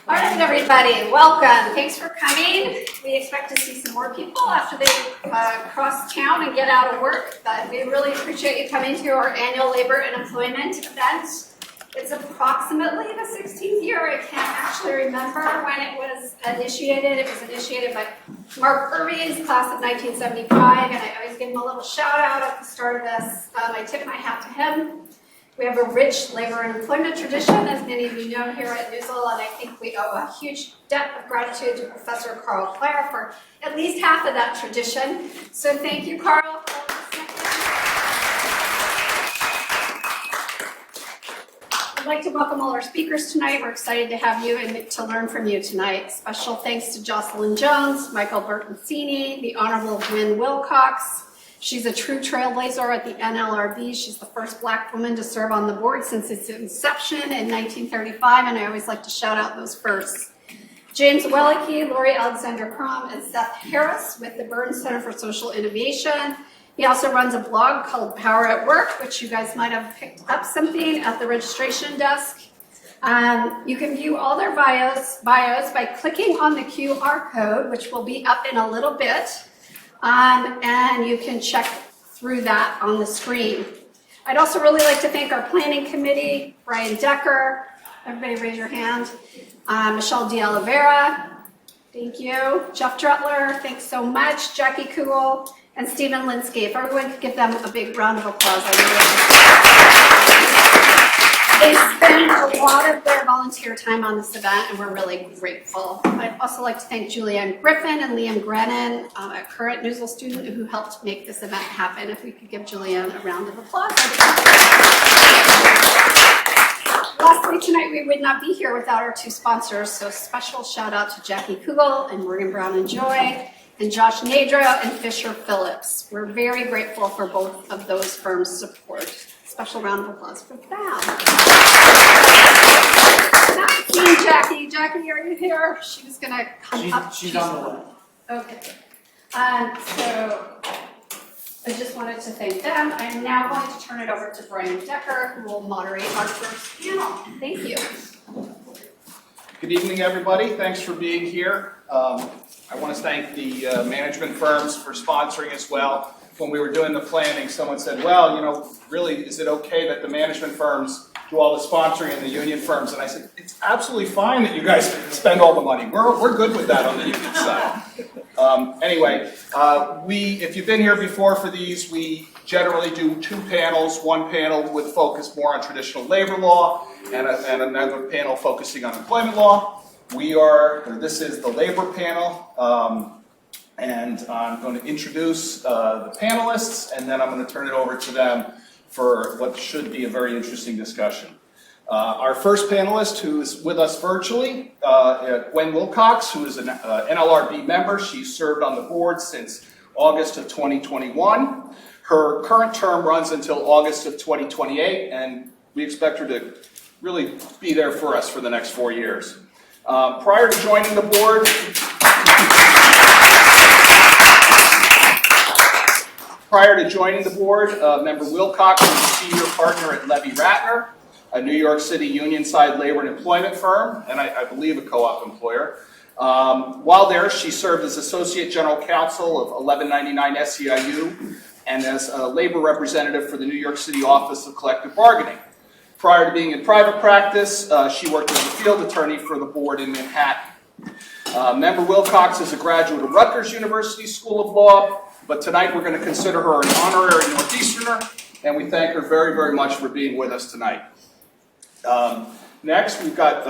All right, everybody, welcome. Thanks for coming. We expect to see some more people after they cross town and get out of work, but we really appreciate you coming to our annual labor and employment event. It's approximately the 16th year. I can't actually remember when it was initiated. It was initiated by Mark Irving's class of 1975, and I always give him a little shout out at the start of this. I tip my hat to him. We have a rich labor and employment tradition, as many of you know here at NUSL, and I think we owe a huge debt of gratitude to Professor Carl Clare for at least half of that tradition. So thank you, Carl. I'd like to welcome all our speakers tonight. We're excited to have you and to learn from you tonight. Special thanks to Jocelyn Jones, Michael Bertoncini, the Honorable Gwynne Wilcox. She's a true trailblazer at the NLRB. She's the first Black woman to serve on the board since its inception in 1935, and I always like to shout out those firsts. James Weliky, Laurie Alexander-Krom, and Seth Harris with the Burns Center for Social Innovation. He also runs a blog called Power at Work, which you guys might have picked up something at the registration desk. You can view all their bios by clicking on the QR code, which will be up in a little bit. And you can check through that on the screen. I'd also really like to thank our planning committee, Bryan Decker, everybody raise your hand, Michelle De Oliveira, thank you, Jeff Drutler, thanks so much, Jackie Kugel, and Stephen Linsky. If everyone could give them a big round of applause. They spend a lot of their volunteer time on this event, and we're really grateful. I'd also like to thank Julianne Griffin and Liam Grennan, a current NUSL student who helped make this event happen. If we could give Julianne a round of applause. Lastly, tonight we would not be here without our two sponsors, so special shout out to Jackie Kugel and Morgan Brown and Joy, and Josh Nadro and Fisher Phillips. We're very grateful for both of those firms' support. Special round of applause for them. Not seeing Jackie. Jackie, are you here? She was going to come up. She's on the way. Okay. So I just wanted to thank them. I'm now going to turn it over to Bryan Decker, who will moderate our first panel. Thank you. Good evening, everybody. Thanks for being here. I want to thank the management firms for sponsoring as well. When we were doing the planning, someone said, well, you know, really, is it okay that the management firms do all the sponsoring and the union firms? And I said, it's absolutely fine that you guys spend all the money. We're good with that on the union side. Anyway, if you've been here before for these, we generally do two panels. One panel would focus more on traditional labor law and another panel focusing on employment law. This is the labor panel. And I'm going to introduce the panelists, and then I'm going to turn it over to them for what should be a very interesting discussion. Our first panelist, who is with us virtually, Gwynne Wilcox, who is an NLRB member. She's served on the board since August of 2021. Her current term runs until August of 2028, and we expect her to really be there for us for the next 4 years. Prior to joining the board, Member Wilcox was a senior partner at Levy Ratner, a New York City union-side labor and employment firm, and I believe a co-op employer. While there, she served as Associate General Counsel of 1199 SEIU and as a labor representative for the New York City Office of Collective Bargaining. Prior to being in private practice, she worked as a field attorney for the board in Manhattan. Member Wilcox is a graduate of Rutgers University School of Law, but tonight we're going to consider her an honorary Northeasterner, and we thank her very, very much for being with us tonight. Next, we've got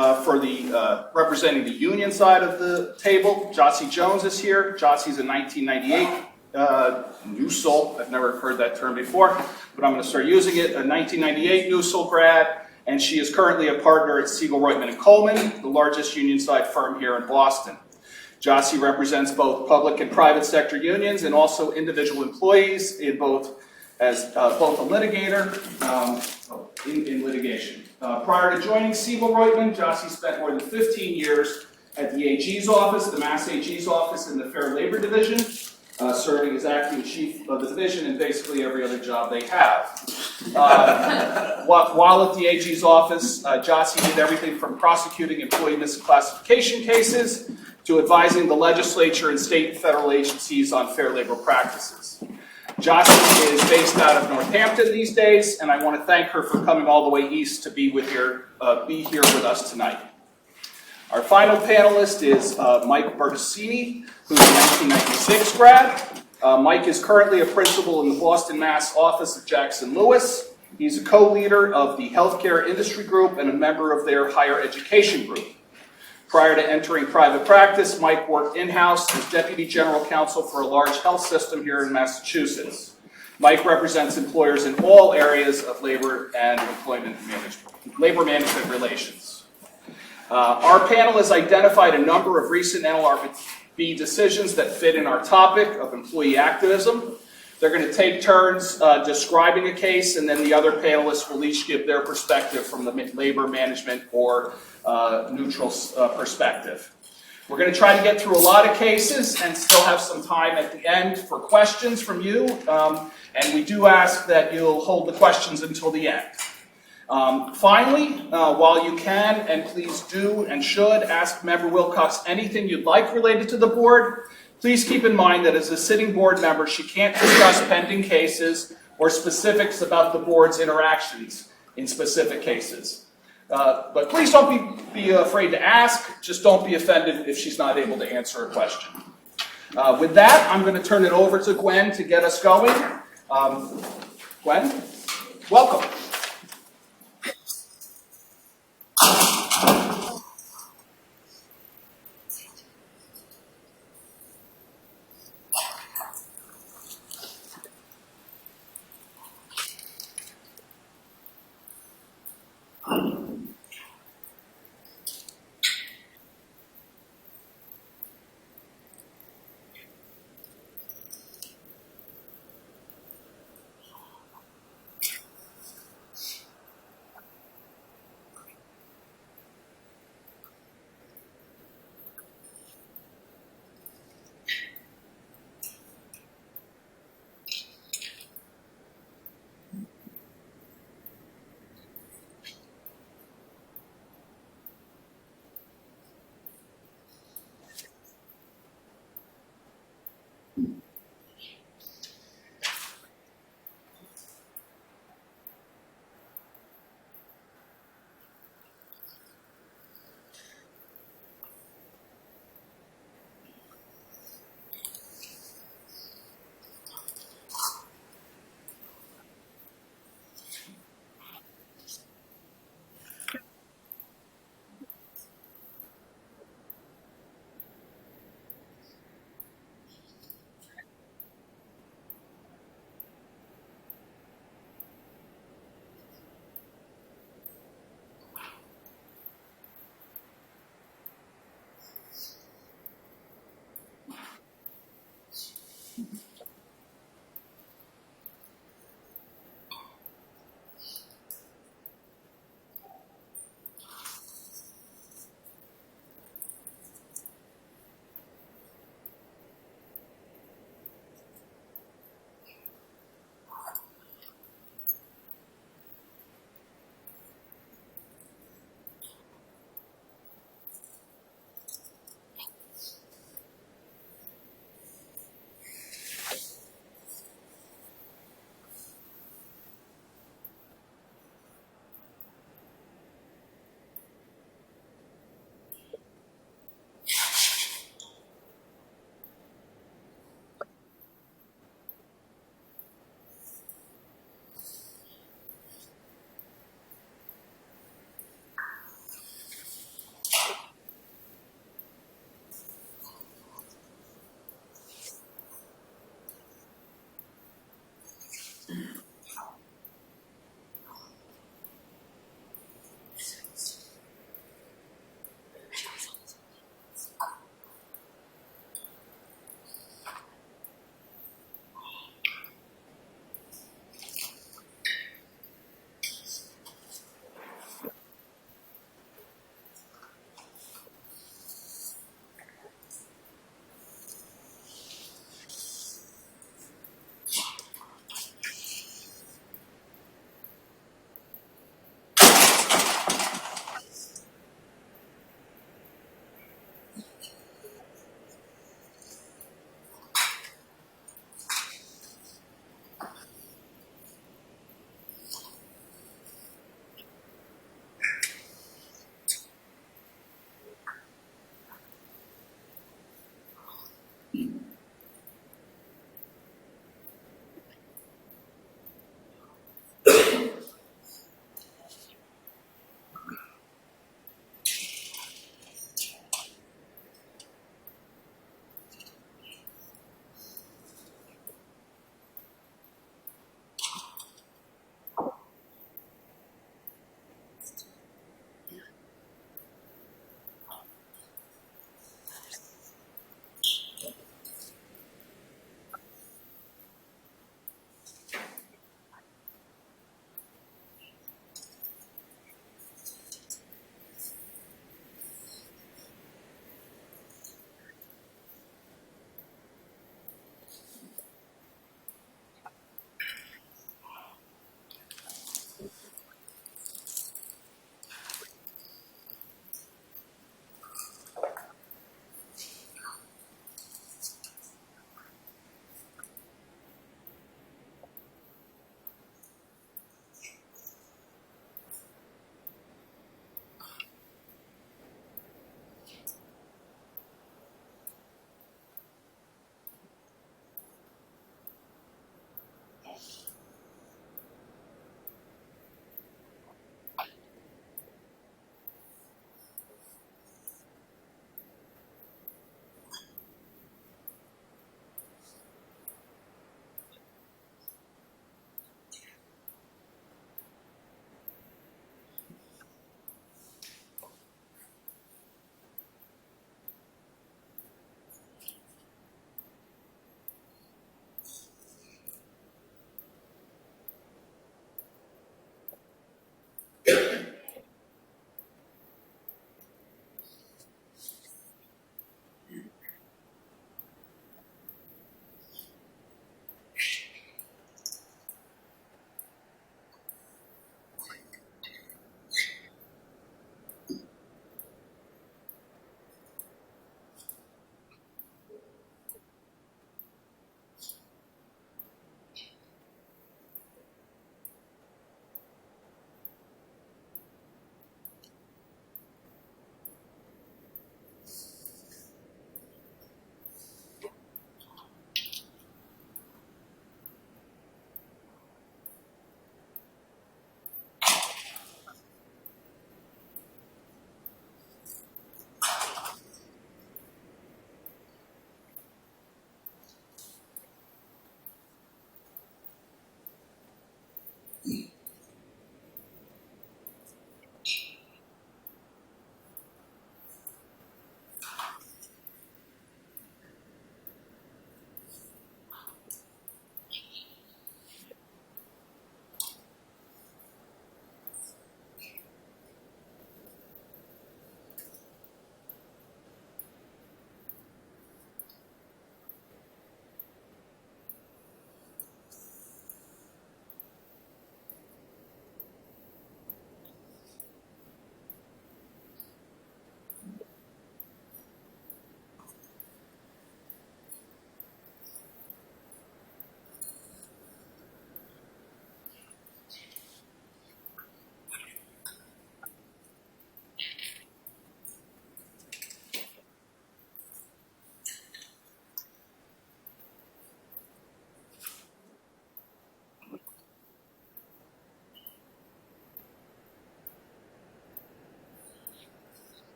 representing the union side of the table, Jocelyn Jones is here. Jocelyn's a 1998 NUSL, I've never heard that term before, but I'm going to start using it, a 1998 NUSL grad, and she is currently a partner at Segal, Roitman & Coleman, the largest union side firm here in Boston. Jocelyn represents both public and private sector unions and also individual employees in both a litigator in litigation. Prior to joining Segal Roitman, Jocelyn spent more than 15 years at the AG's office, the Mass AG's office in the Fair Labor Division, serving as acting chief of the division and basically every other job they have. While at the AG's office, Jossie did everything from prosecuting employee misclassification cases to advising the legislature and state and federal agencies on fair labor practices. Jossie is based out of Northampton these days, and I want to thank her for coming all the way east to be here with us tonight. Our final panelist is Mike Bertoncini, who's a 1996 grad. Mike is currently a principal in the Boston, Mass. Office of Jackson Lewis. He's a co-leader of the Healthcare Industry Group and a member of their Higher Education Group. Prior to entering private practice, Mike worked in-house as Deputy General Counsel for a large health system here in Massachusetts. Mike represents employers in all areas of labor and labor management relations. Our panel has identified a number of recent NLRB decisions that fit in our topic of employee activism. They're going to take turns describing a case, and then the other panelists will each give their perspective from the labor management or neutral perspective. We're going to try to get through a lot of cases and still have some time at the end for questions from you, and we do ask that you'll hold the questions until the end. Finally, while you can, and please do and should, ask Member Wilcox anything you'd like related to the board, please keep in mind that as a sitting board member, she can't discuss pending cases or specifics about the board's interactions in specific cases. But please don't be afraid to ask. Just don't be offended if she's not able to answer a question. With that, I'm going to turn it over to Gwen to get us going. Gwen, welcome.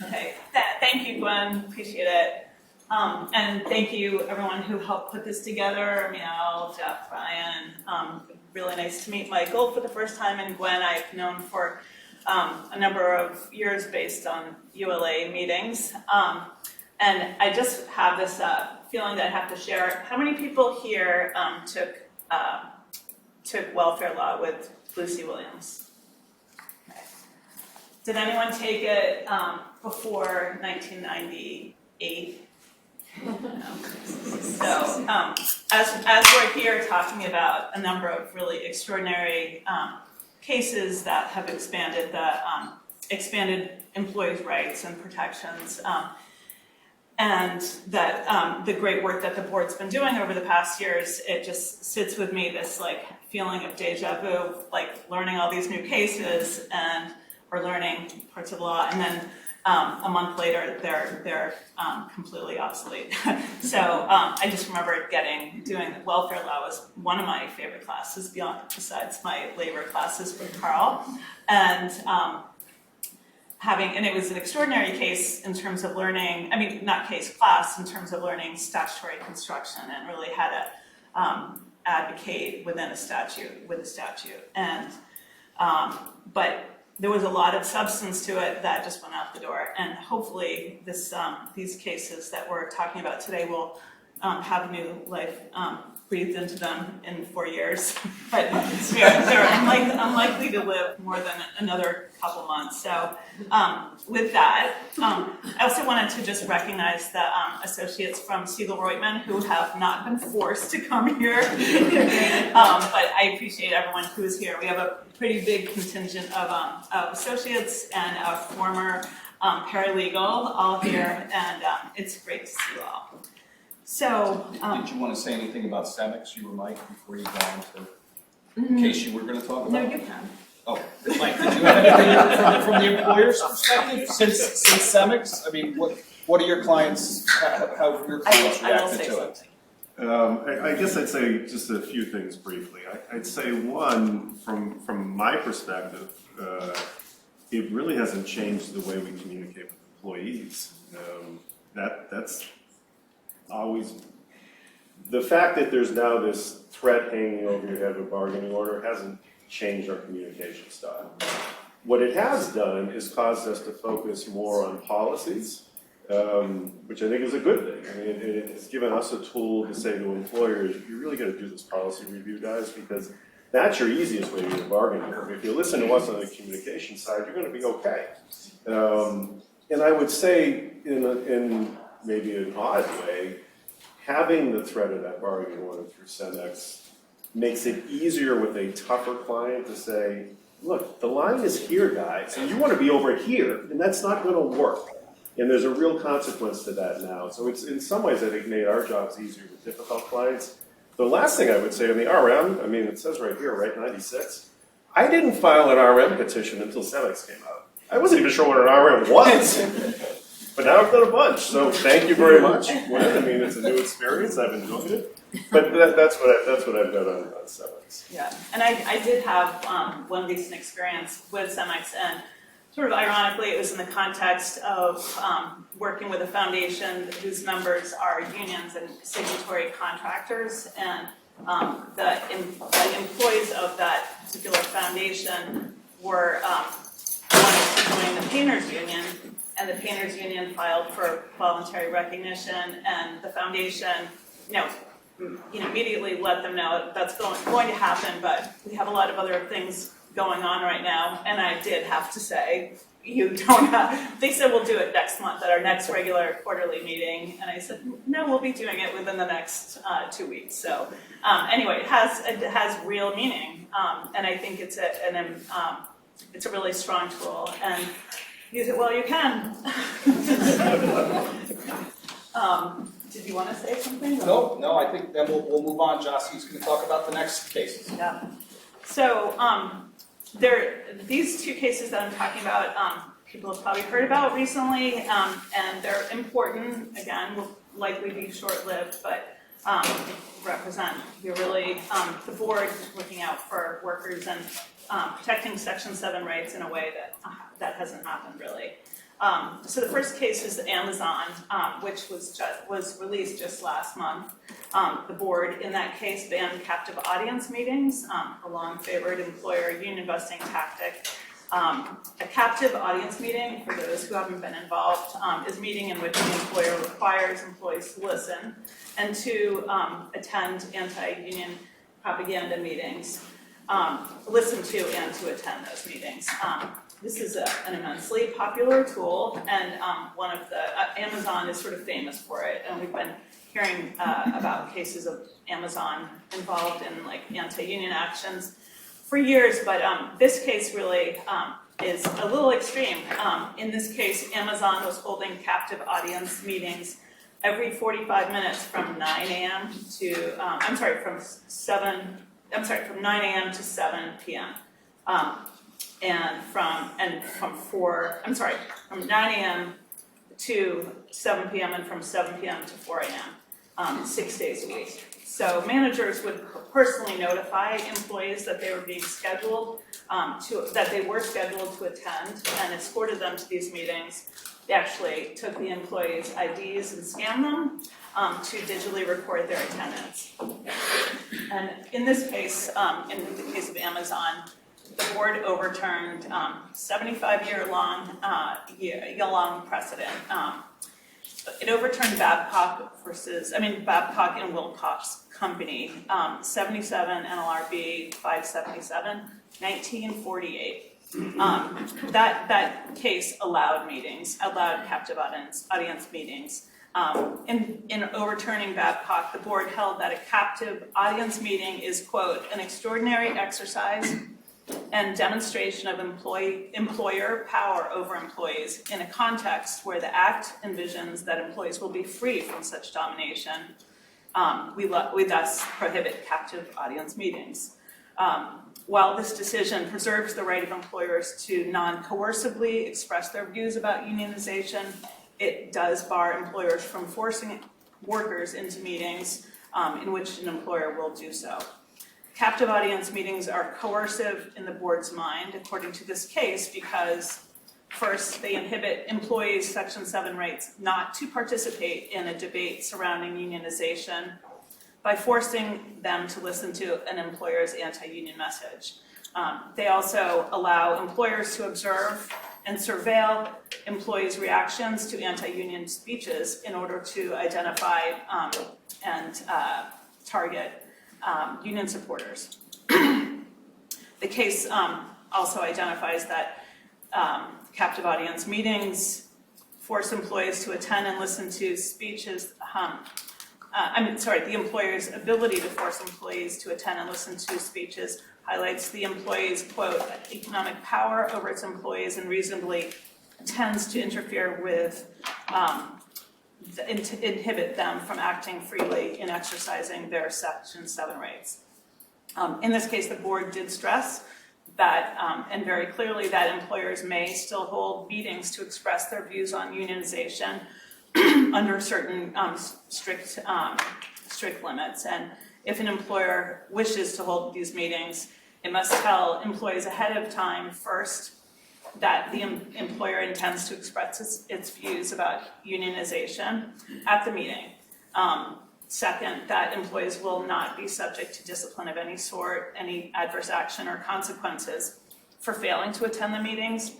Okay, thank you, Gwen. Appreciate it. And thank you, everyone who helped put this together. Meow, Jeff, Brian. Really nice to meet Michael for the first time, and Gwen I've known for a number of years based on ULA meetings. And I just have this feeling that I have to share. How many people here took welfare law with Lucy Williams? Okay. Did anyone take it before 1998? No. So as we're here talking about a number of really extraordinary cases that have expanded employees' rights and protections, and that the great work that the board's been doing over the past years, it just sits with me, this like feeling of deja vu, like learning all these new cases or learning parts of the law, and then a month later they're completely obsolete. So I just remember doing welfare law was one of my favorite classes besides my labor classes with Carl, and and it was an extraordinary case in terms of learning, class in terms of learning statutory construction, and really how to advocate with a statute. And, but there was a lot of substance to it that just went out the door. And hopefully these cases that we're talking about today will have new life breathed into them in 4 years. But they're unlikely to live more than another couple months. So with that, I also wanted to just recognize the associates from Segal Roitman who have not been forced to come here. But I appreciate everyone who is here. We have a pretty big contingent of associates and a former paralegal all here, and it's great to see you all. So, did you want to say anything about CEMEX, you were Mike, before you got into the case you were going to talk about? No, you can. Oh, Mike, did you have anything from the employer's perspective since CEMEX? I mean, what are your clients? How have your clients reacted to it? I guess I'd say just a few things briefly. I'd say one, from my perspective, it really hasn't changed the way we communicate with employees. That's always, the fact that there's now this threat hanging over your head of a bargaining order hasn't changed our communication style. What it has done is caused us to focus more on policies, which I think is a good thing. I mean, it's given us a tool to say to employers, you really got to do this policy review, guys, because that's your easiest way to get a bargaining order. If you listen to us on the communication side, you're going to be okay. And I would say, in maybe an odd way, having the threat of that bargaining order through CEMEX makes it easier with a tougher client to say, look, the line is here, guys, and you want to be over here, and that's not going to work. And there's a real consequence to that now. So it's, in some ways, I think, made our jobs easier with difficult clients. The last thing I would say on the RM, I mean, it says right here, right, 96, I didn't file an RM petition until CEMEX came out. I wasn't even sure what an RM was. But now I've done a bunch, so thank you very much, Gwynne. I mean, it's a new experience. I've enjoyed it. But that's what I've done on CEMEX. Yeah, and I did have one recent experience with CEMEX, and sort of ironically, it was in the context of working with a foundation whose members are unions and signatory contractors, and the employees of that particular foundation were wanted to join the painters union. And the painters union filed for voluntary recognition, and the foundation, immediately let them know that's going to happen, but we have a lot of other things going on right now. And I did have to say, you don't have, they said we'll do it next month at our next regular quarterly meeting. And I said, no, we'll be doing it within the next 2 weeks. So anyway, it has real meaning. And I think it's a really strong tool. And use it while you can. Did you want to say something? No, I think then we'll move on. Jossy's going to talk about the next cases. Yeah. So these two cases that I'm talking about, people have probably heard about recently, and they're important. Again, will likely be short-lived, but represent really the board looking out for workers and protecting Section 7 rights in a way that hasn't happened really. So the first case is Amazon, which was released just last month. The board in that case banned captive audience meetings, a long-favored employer union busting tactic. A captive audience meeting, for those who haven't been involved, is a meeting in which the employer requires employees to listen and to attend anti-union propaganda meetings. Listen to and to attend those meetings. This is an immensely popular tool, and one of the, Amazon is sort of famous for it, and we've been hearing about cases of Amazon involved in like anti-union actions for years, but this case really is a little extreme. In this case, Amazon was holding captive audience meetings every 45 minutes from 9 a.m. to, from 9 a.m. to 7 p.m. From 9 a.m. to 7 p.m. and from 7 p.m. to 4 a.m. 6 days a week. So managers would personally notify employees that they were being scheduled, that they were scheduled to attend, and escorted them to these meetings. They actually took the employees' IDs and scanned them to digitally record their attendance. And in this case, in the case of Amazon, the board overturned 75-year-long precedent. It overturned Babcock and Wilcox Company, 77 NLRB 577, 1948. That case allowed captive audience meetings. In overturning Babcock, the board held that a captive audience meeting is, quote, an extraordinary exercise and demonstration of employer power over employees in a context where the act envisions that employees will be free from such domination. We thus prohibit captive audience meetings. While this decision preserves the right of employers to non-coercively express their views about unionization, it does bar employers from forcing workers into meetings in which an employer will do so. Captive audience meetings are coercive in the board's mind, according to this case, because first, they inhibit employees' Section 7 rights not to participate in a debate surrounding unionization by forcing them to listen to an employer's anti-union message. They also allow employers to observe and surveil employees' reactions to anti-union speeches in order to identify and target union supporters. The case also identifies that captive audience meetings force employees to attend and listen to speeches. The employer's ability to force employees to attend and listen to speeches highlights the employee's, quote, economic power over its employees and reasonably tends to interfere with to inhibit them from acting freely in exercising their Section 7 rights. In this case, the board did stress that, and very clearly, that employers may still hold meetings to express their views on unionization under certain strict limits. And if an employer wishes to hold these meetings, it must tell employees ahead of time first that the employer intends to express its views about unionization at the meeting. Second, that employees will not be subject to discipline of any sort, any adverse action or consequences for failing to attend the meetings,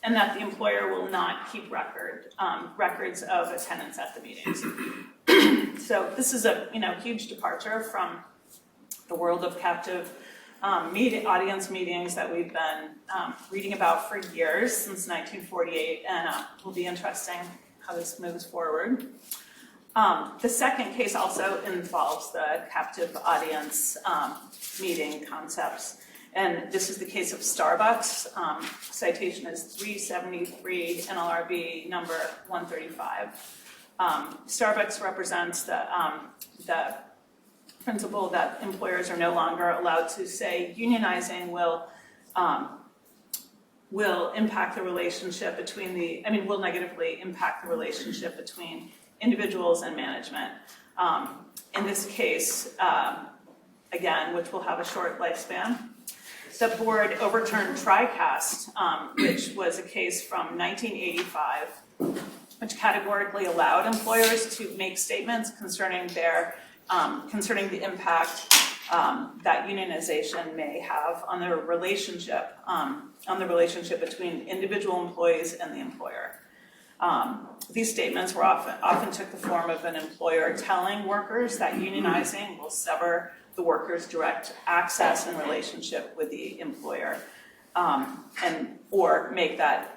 and that the employer will not keep records of attendance at the meetings. So this is a huge departure from the world of captive audience meetings that we've been reading about for years, since 1948, and will be interesting how this moves forward. The second case also involves the captive audience meeting concepts, and this is the case of Starbucks. Citation is 373 NLRB number 135. Starbucks represents the principle that employers are no longer allowed to say unionizing will impact the relationship between will negatively impact the relationship between individuals and management. In this case, again, which will have a short lifespan, the board overturned TriCast, which was a case from 1985, which categorically allowed employers to make statements concerning the impact that unionization may have on the relationship between individual employees and the employer. These statements were often took the form of an employer telling workers that unionizing will sever the workers' direct access and relationship with the employer, or make that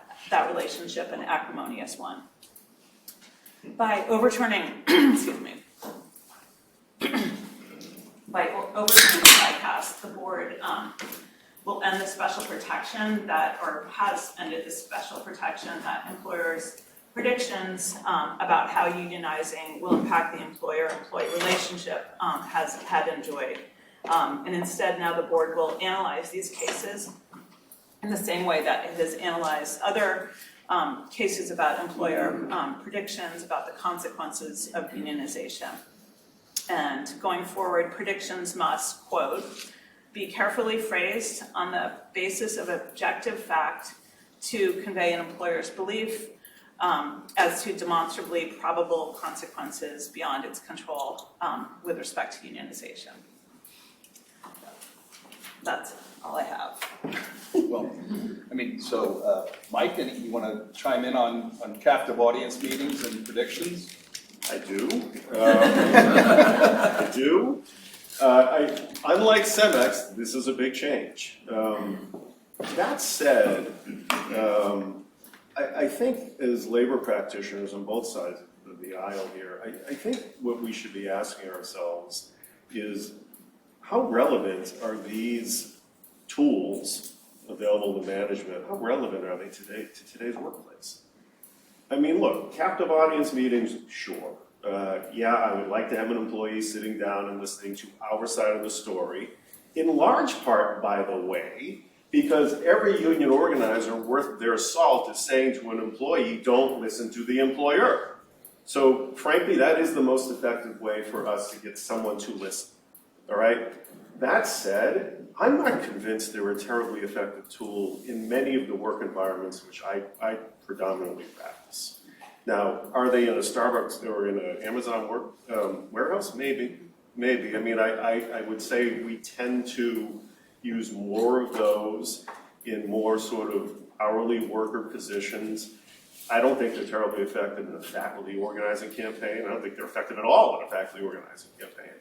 relationship an acrimonious one. By overturning, excuse me, by overturning the bypass, the board will end the special protection that, or has ended the special protection that employers' predictions about how unionizing will impact the employer-employee relationship had enjoyed. And instead, now the board will analyze these cases in the same way that it has analyzed other cases about employer predictions about the consequences of unionization. And going forward, predictions must, quote, be carefully phrased on the basis of objective fact to convey an employer's belief as to demonstrably probable consequences beyond its control with respect to unionization. That's all I have. Well, I mean, so Mike, you want to chime in on captive audience meetings and predictions? I do. I do. Unlike CEMEX, this is a big change. That said, I think as labor practitioners on both sides of the aisle here, I think what we should be asking ourselves is how relevant are these tools available to management? How relevant are they today to today's workplace? I mean, look, captive audience meetings, sure. Yeah, I would like to have an employee sitting down and listening to our side of the story, in large part, by the way, because every union organizer worth their salt is saying to an employee, don't listen to the employer. So frankly, that is the most effective way for us to get someone to listen, all right? That said, I'm not convinced they're a terribly effective tool in many of the work environments which I predominantly practice. Now, are they in a Starbucks or in an Amazon warehouse? Maybe. I mean, I would say we tend to use more of those in more sort of hourly worker positions. I don't think they're terribly effective in a faculty organizing campaign. I don't think they're effective at all in a faculty organizing campaign.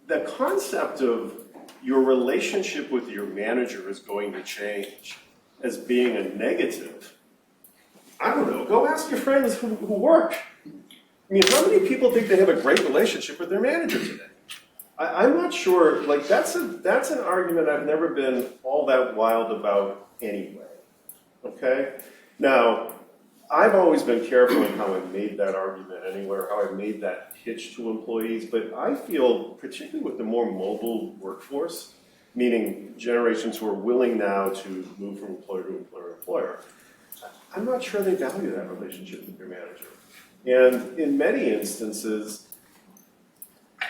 The concept of your relationship with your manager is going to change as being a negative. I don't know, go ask your friends who work. I mean, how many people think they have a great relationship with their manager today? I'm not sure, like that's an argument I've never been all that wild about anyway, okay? Now, I've always been careful in how I made that argument anywhere, how I made that pitch to employees, but I feel, particularly with the more mobile workforce, meaning generations who are willing now to move from employer to employer to employer, I'm not sure they value that relationship with their manager. And in many instances,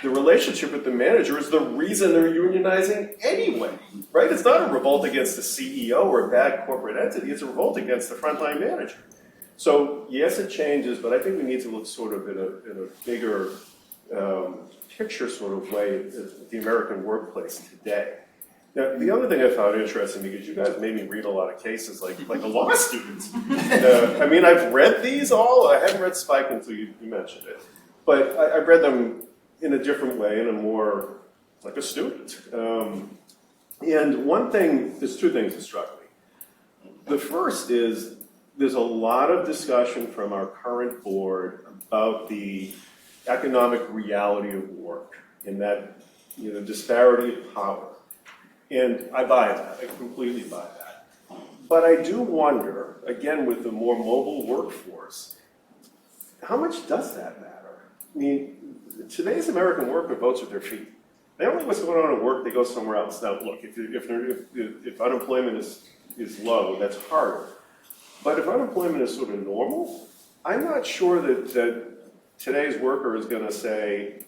the relationship with the manager is the reason they're unionizing anyway, right? It's not a revolt against the CEO or a bad corporate entity, it's a revolt against the frontline manager. So yes, it changes, but I think we need to look sort of in a bigger picture sort of way at the American workplace today. Now, the other thing I found interesting, because you guys made me read a lot of cases like a law student. I mean, I've read these all. I hadn't read Spike until you mentioned it. But I've read them in a different way, in a more, like a student. And one thing, there's two things that struck me. The first is, there's a lot of discussion from our current board about the economic reality of work and that, disparity of power. And I buy that, I completely buy that. But I do wonder, again, with the more mobile workforce, how much does that matter? I mean, today's American worker votes with their feet. They don't know what's going on at work, they go somewhere else. Now, look, if unemployment is low, that's harder. But if unemployment is sort of normal, I'm not sure that today's worker is going to say,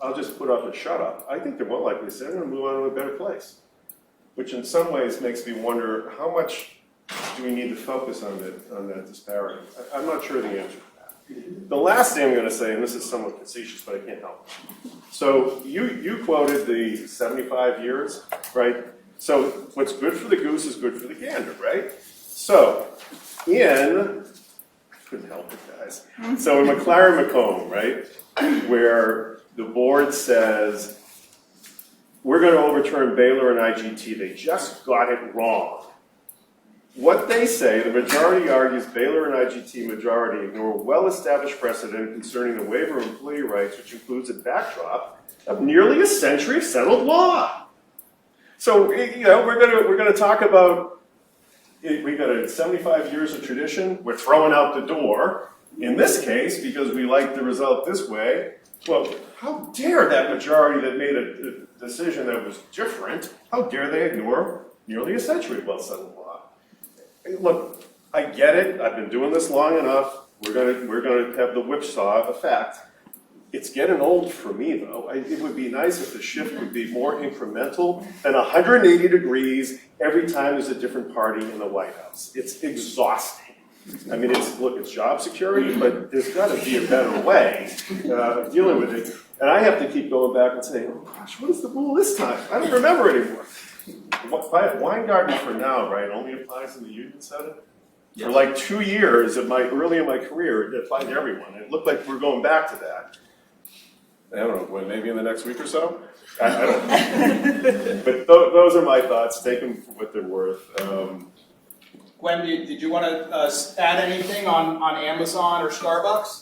I'll just put up and shut up. I think they're more likely to say, I'm going to move on to a better place. Which in some ways makes me wonder, how much do we need to focus on that disparity? I'm not sure the answer to that. The last thing I'm going to say, and this is somewhat facetious, but I can't help it. So you quoted the 75 years, right? So what's good for the goose is good for the gander, right? So I couldn't help it, guys. So in McLaren-McComb, right, where the board says, we're going to overturn Baylor and IGT. They just got it wrong. What they say, the majority argues Baylor and IGT majority ignore well-established precedent concerning the waiver of employee rights, which includes a backdrop of nearly a century of settled law. So, we're gonna talk about, we got a 75 years of tradition, we're throwing out the door. In this case, because we like the result this way, well, how dare that majority that made a decision that was different, how dare they ignore nearly a century of well-settled law? Look, I get it. I've been doing this long enough. We're gonna have the whipsaw effect. It's getting old for me, though. It would be nice if the shift would be more incremental than 180 degrees every time there's a different party in the White House. It's exhausting. I mean, it's job security, but there's got to be a better way of dealing with it. And I have to keep going back and saying, oh gosh, what is the rule this time? I don't remember anymore. Weingarten for now, right, only applies in the union setting? Yes. For like 2 years early in my career, it applied to everyone. It looked like we're going back to that. I don't know, when, maybe in the next week or so? I don't know. But those are my thoughts. Take them for what they're worth. Gwen, did you want to add anything on Amazon or Starbucks?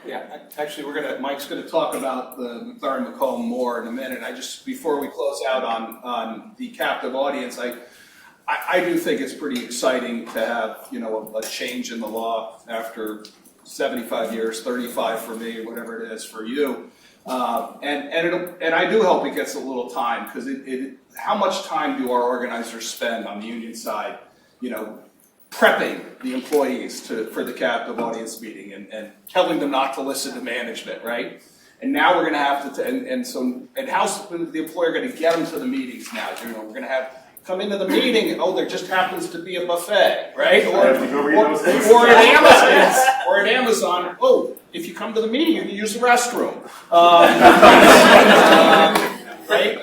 Yeah, actually, Mike's gonna talk about the McLaren-McComb more in a minute. Before we close out on the captive audience, I do think it's pretty exciting to have, a change in the law after 75 years, 35 for me, whatever it is for you. And I do hope it gets a little time, because how much time do our organizers spend on the union side, prepping the employees for the captive audience meeting and telling them not to listen to management, right? And now we're going to have to, and how's the employer going to get them to the meetings now? We're going to have come into the meeting and there just happens to be a buffet, right? Or at Amazon, if you come to the meeting, you can use the restroom, right?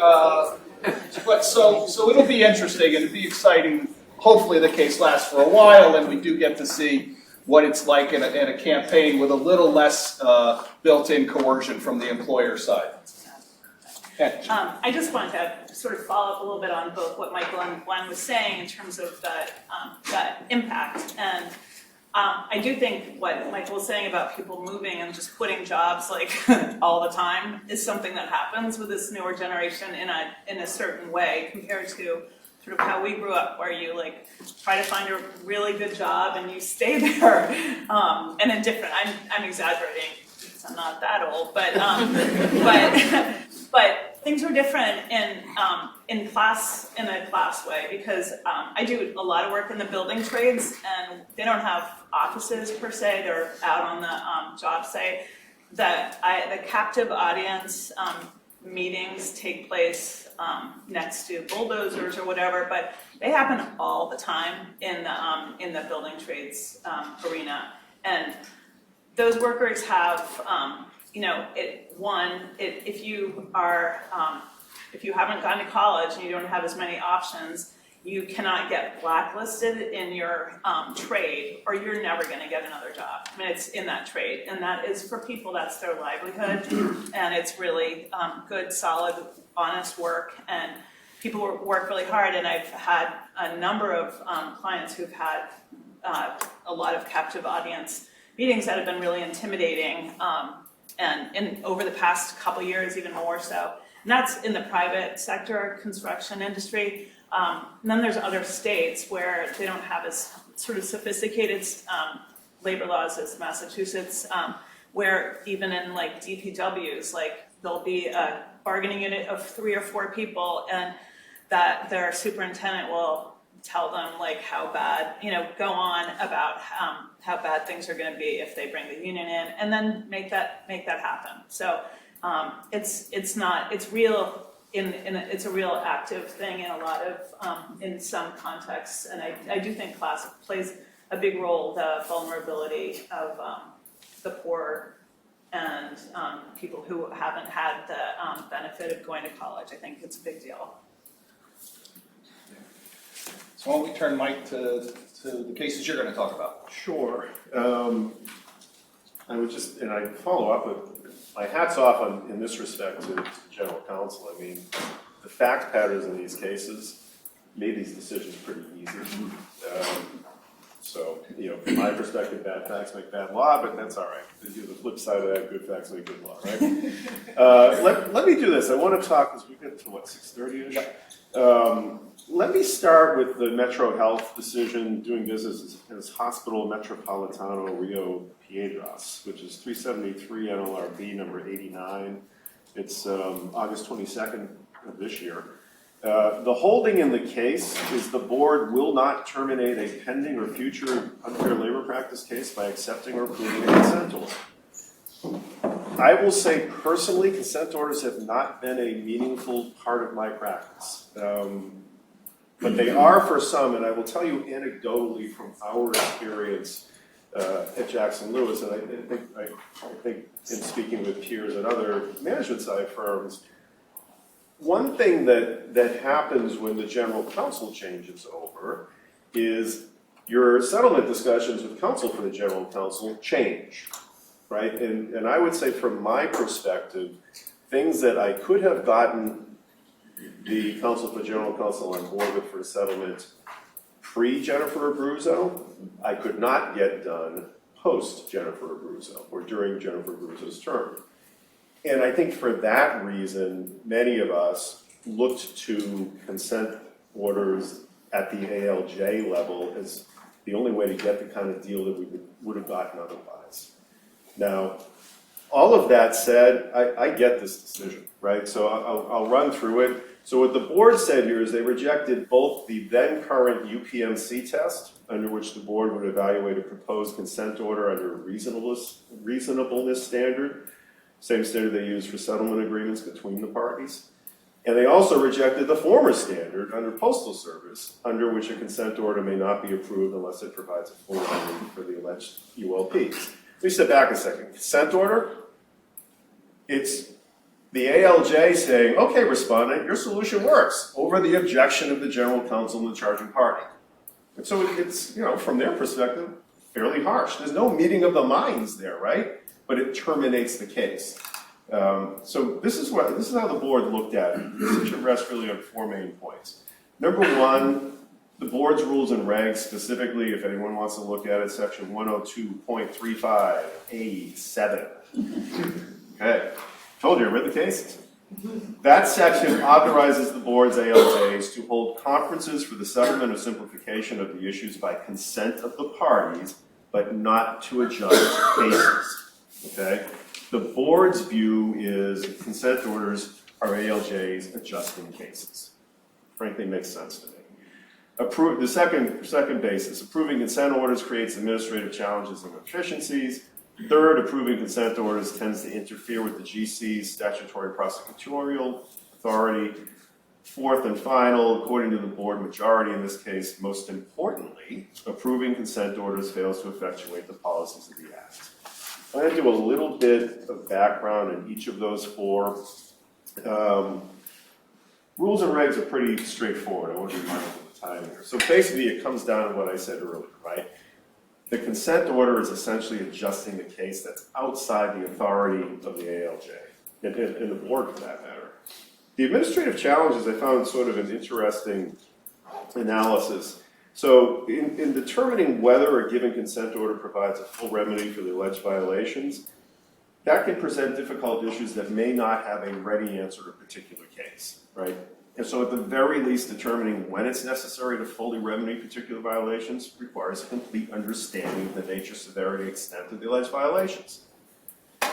But so it'll be interesting and it'll be exciting. Hopefully the case lasts for a while and we do get to see what it's like in a campaign with a little less built-in coercion from the employer side. I just wanted to sort of follow up a little bit on both what Michael and Gwen was saying in terms of that impact. And I do think what Michael was saying about people moving and just quitting jobs like all the time is something that happens with this newer generation in a certain way compared to sort of how we grew up, where you like try to find a really good job and you stay there. And in different, I'm exaggerating because I'm not that old, but things were different in a class way, because I do a lot of work in the building trades and they don't have offices per se, they're out on the job site. The captive audience meetings take place next to bulldozers or whatever, but they happen all the time in the building trades arena. And those workers have, if you haven't gone to college and you don't have as many options, you cannot get blacklisted in your trade, or you're never going to get another job. I mean, it's in that trade, and that is for people, that's their livelihood, and it's really good, solid, honest work, and people work really hard. And I've had a number of clients who've had a lot of captive audience meetings that have been really intimidating, and over the past couple years, even more so. And that's in the private sector, construction industry. And then there's other states where they don't have as sort of sophisticated labor laws as Massachusetts, where even in like DPWs, like there'll be a bargaining unit of 3 or 4 people, and that their superintendent will tell them like how bad, go on about how bad things are going to be if they bring the union in, and then make that happen. So it's real. It's a real active thing in a lot of, in some contexts, and I do think class plays a big role, the vulnerability of the poor and people who haven't had the benefit of going to college. I think it's a big deal. So why don't we turn Mike to the cases you're going to talk about? Sure. I would just, and I'd follow up with, my hat's off in this respect to general counsel. I mean, the fact patterns in these cases made these decisions pretty easy. So, from my perspective, bad facts make bad law, but that's all right. The flip side of that, good facts make good law, right? Let me do this. I want to talk, as we get to 6:30-ish? Let me start with the Metro Health decision doing business as Hospital Metropolitano Rio Piedras, which is 373 NLRB number 89. It's August 22nd of this year. The holding in the case is the board will not terminate a pending or future unfair labor practice case by accepting or approving a consent order. I will say personally, consent orders have not been a meaningful part of my practice. But they are for some, and I will tell you anecdotally from our experience at Jackson Lewis, and I think in speaking with peers at other management side firms, one thing that happens when the general counsel changes over is your settlement discussions with counsel for the general counsel change, right? And I would say from my perspective, things that I could have gotten the counsel for general counsel on board with for a settlement pre-Jennifer Abruzzo, I could not get done post Jennifer Abruzzo or during Jennifer Abruzzo's term. And I think for that reason, many of us looked to consent orders at the ALJ level as the only way to get the kind of deal that we would have gotten otherwise. Now, all of that said, I get this decision, right? So I'll run through it. So what the board said here is they rejected both the then current UPMC test, under which the board would evaluate a proposed consent order under a reasonableness standard, same standard they use for settlement agreements between the parties. And they also rejected the former standard under Postal Service, under which a consent order may not be approved unless it provides a full remedy for the alleged ULPs. Let me step back a second. Consent order, it's the ALJ saying, okay, respondent, your solution works, over the objection of the general counsel and the charging party. And so it's, from their perspective, fairly harsh. There's no meeting of the minds there, right? But it terminates the case. So this is how the board looked at it. The decision rests really on 4 main points. Number 1, the board's rules and regs, specifically, if anyone wants to look at it, section 102.35A7. Okay, told you, I read the cases. That section authorizes the board's ALJs to hold conferences for the settlement or simplification of the issues by consent of the parties, but not to adjust cases. Okay? The board's view is consent orders are ALJs adjusting cases. Frankly, makes sense to me. The second basis, approving consent orders creates administrative challenges and inefficiencies. Third, approving consent orders tends to interfere with the GC's statutory prosecutorial authority. Fourth and final, according to the board majority in this case, most importantly, approving consent orders fails to effectuate the policies of the Act. I'm going to do a little bit of background in each of those 4. Rules and regs are pretty straightforward. I won't be mindful of the time here. So basically, it comes down to what I said earlier, right? The consent order is essentially adjusting the case that's outside the authority of the ALJ, and the board for that matter. The administrative challenges, I found sort of an interesting analysis. So in determining whether a given consent order provides a full remedy for the alleged violations, that can present difficult issues that may not have a ready answer to a particular case, right? And so at the very least, determining when it's necessary to fully remedy particular violations requires a complete understanding of the nature, severity, extent of the alleged violations.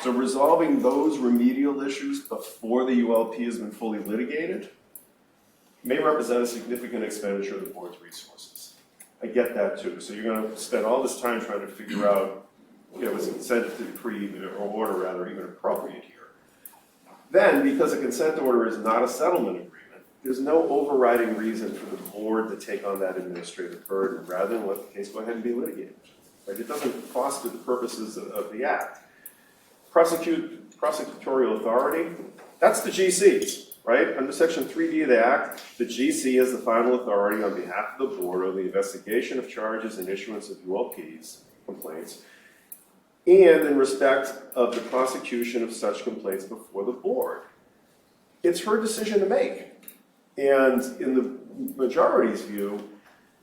So resolving those remedial issues before the ULP has been fully litigated may represent a significant expenditure of the board's resources. I get that too. So you're going to spend all this time trying to figure out, is a consent decree or order rather even appropriate here. Then, because a consent order is not a settlement agreement, there's no overriding reason for the board to take on that administrative burden rather than let the case go ahead and be litigated. Right? It doesn't foster the purposes of the Act. Prosecutorial authority, that's the GC's, right? Under Section 3D of the Act, the GC has the final authority on behalf of the board over the investigation of charges and issuance of ULPs, complaints, and in respect of the prosecution of such complaints before the board. It's her decision to make. And in the majority's view,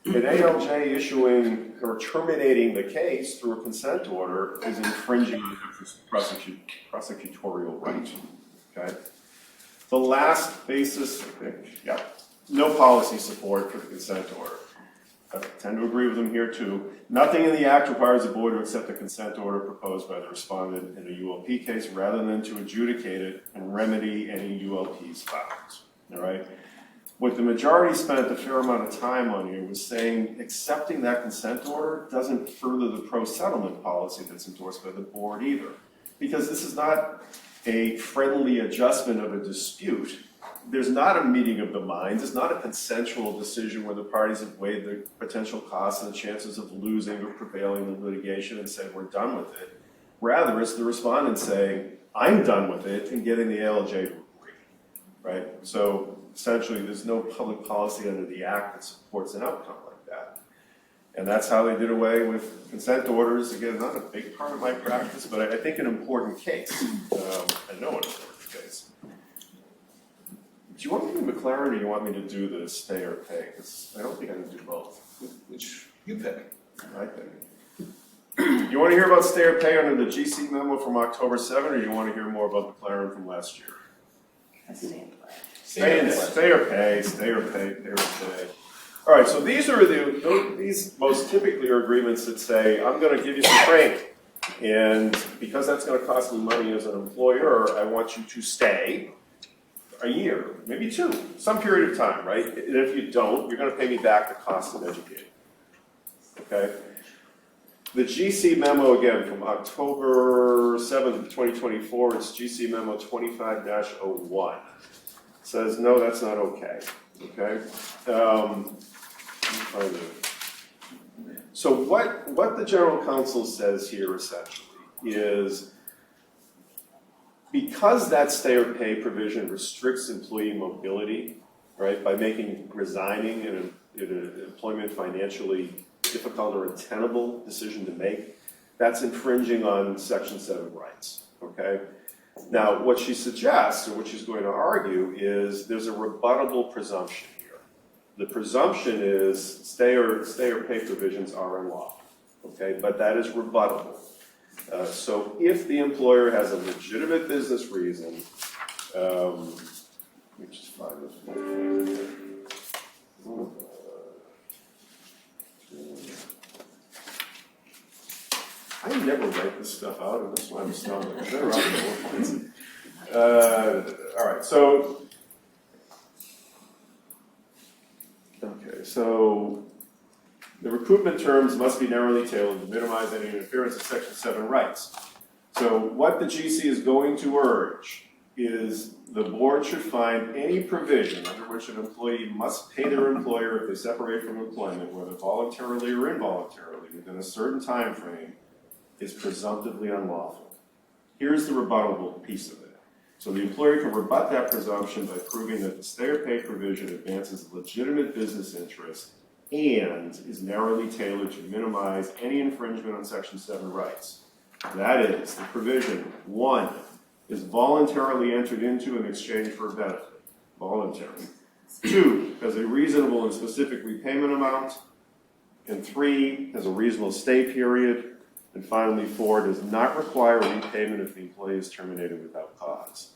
an ALJ issuing or terminating the case through a consent order is infringing on her prosecutorial right. Okay? The last basis, no policy support for the consent order. I tend to agree with them here too. Nothing in the Act requires the board to accept a consent order proposed by the respondent in a ULP case rather than to adjudicate it and remedy any ULPs found. All right? What the majority spent a fair amount of time on here was saying accepting that consent order doesn't further the pro-settlement policy that's endorsed by the board either. Because this is not a friendly adjustment of a dispute. There's not a meeting of the minds. It's not a consensual decision where the parties have weighed the potential costs and the chances of losing or prevailing in litigation and said, we're done with it. Rather, it's the respondent saying, I'm done with it, and getting the ALJ to agree, right? So essentially, there's no public policy under the Act that supports an outcome like that. And that's how they did away with consent orders. Again, not a big part of my practice, but I think an important case. I know an important case. Do you want me to do McLaren or do you want me to do the stay or pay? Because I don't think I can do both. Which you pick. I think. You want to hear about stay or pay under the GC memo from October 7, or you want to hear more about the McLaren from last year? Stay or pay, stay or pay, pay or pay. All right, so these are these most typically are agreements that say, I'm going to give you some training. And because that's going to cost me money as an employer, I want you to stay a year, maybe 2, some period of time, right? And if you don't, you're going to pay me back the cost of educating. Okay? The GC memo, again, from October 7th, 2024, it's GC memo 25-01. Says, no, that's not okay. Okay? So what the General Counsel says here, essentially, is because that stay or pay provision restricts employee mobility, right, by making resigning in an employment financially difficult or untenable decision to make, that's infringing on Section 7 rights, okay? Now, what she suggests, or what she's going to argue, is there's a rebuttable presumption here. The presumption is stay or pay provisions are unlawful, okay? But that is rebuttable. So if the employer has a legitimate business reason, let me just find this one here. I never write this stuff out, and that's why I'm stumbling. I better all right, so the recruitment terms must be narrowly tailored to minimize any interference with Section 7 rights. So what the GC is going to urge is the board should find any provision under which an employee must pay their employer if they separate from employment, whether voluntarily or involuntarily, within a certain time frame, is presumptively unlawful. Here's the rebuttable piece of it. So the employer can rebut that presumption by proving that the stay or pay provision advances legitimate business interest and is narrowly tailored to minimize any infringement on Section 7 rights. That is, the provision, 1, is voluntarily entered into in exchange for a benefit, voluntary. 2, has a reasonable and specific repayment amount. And 3, has a reasonable stay period. And finally, 4, does not require repayment if the employee is terminated without cause.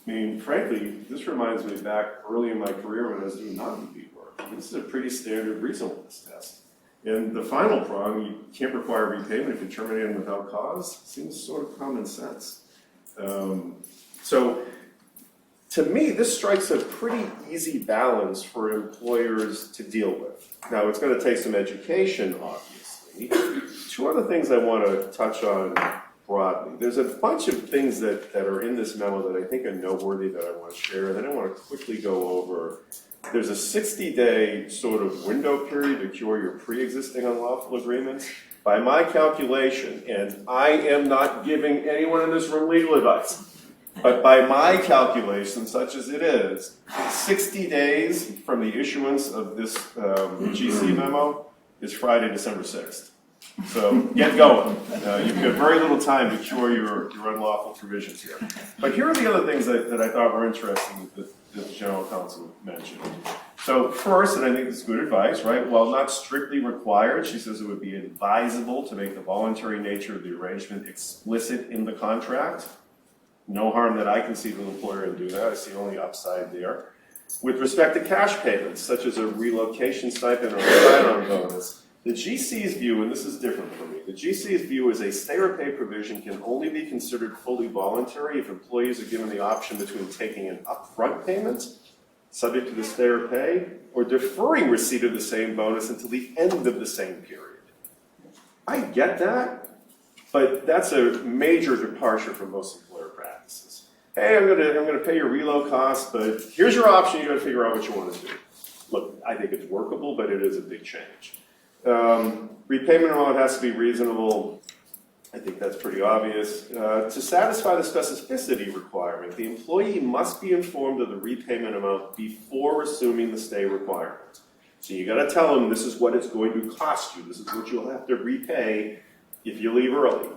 I mean, frankly, this reminds me back early in my career when I was doing non-compete work. This is a pretty standard reasonableness test. And the final prong, you can't require repayment if you're terminated without cause, seems sort of common sense. So, to me, this strikes a pretty easy balance for employers to deal with. Now, it's going to take some education, obviously. 2 other things I want to touch on broadly. There's a bunch of things that are in this memo that I think are noteworthy that I want to share, and then I want to quickly go over. There's a 60-day sort of window period to cure your pre-existing unlawful agreements. By my calculation, and I am not giving anyone in this room legal advice, but by my calculation, such as it is, 60 days from the issuance of this GC memo is Friday, December 6th. So get going. You've got very little time to cure your unlawful provisions here. But here are the other things that I thought were interesting that the General Counsel mentioned. So first, and I think this is good advice, right? While not strictly required, she says it would be advisable to make the voluntary nature of the arrangement explicit in the contract. No harm that I can see to an employer and do that. I see only upside there. With respect to cash payments, such as a relocation stipend or a sign-on bonus, the GC's view, and this is different for me, the GC's view is a stay or pay provision can only be considered fully voluntary if employees are given the option between taking an upfront payment, subject to the stay or pay, or deferring receipt of the same bonus until the end of the same period. I get that, but that's a major departure from most employer practices. Hey, I'm gonna pay your reload costs, but here's your option, you gotta figure out what you want to do. Look, I think it's workable, but it is a big change. Repayment amount has to be reasonable. I think that's pretty obvious. To satisfy the specificity requirement, the employee must be informed of the repayment amount before assuming the stay requirement. So you got to tell them this is what it's going to cost you. This is what you'll have to repay if you leave early.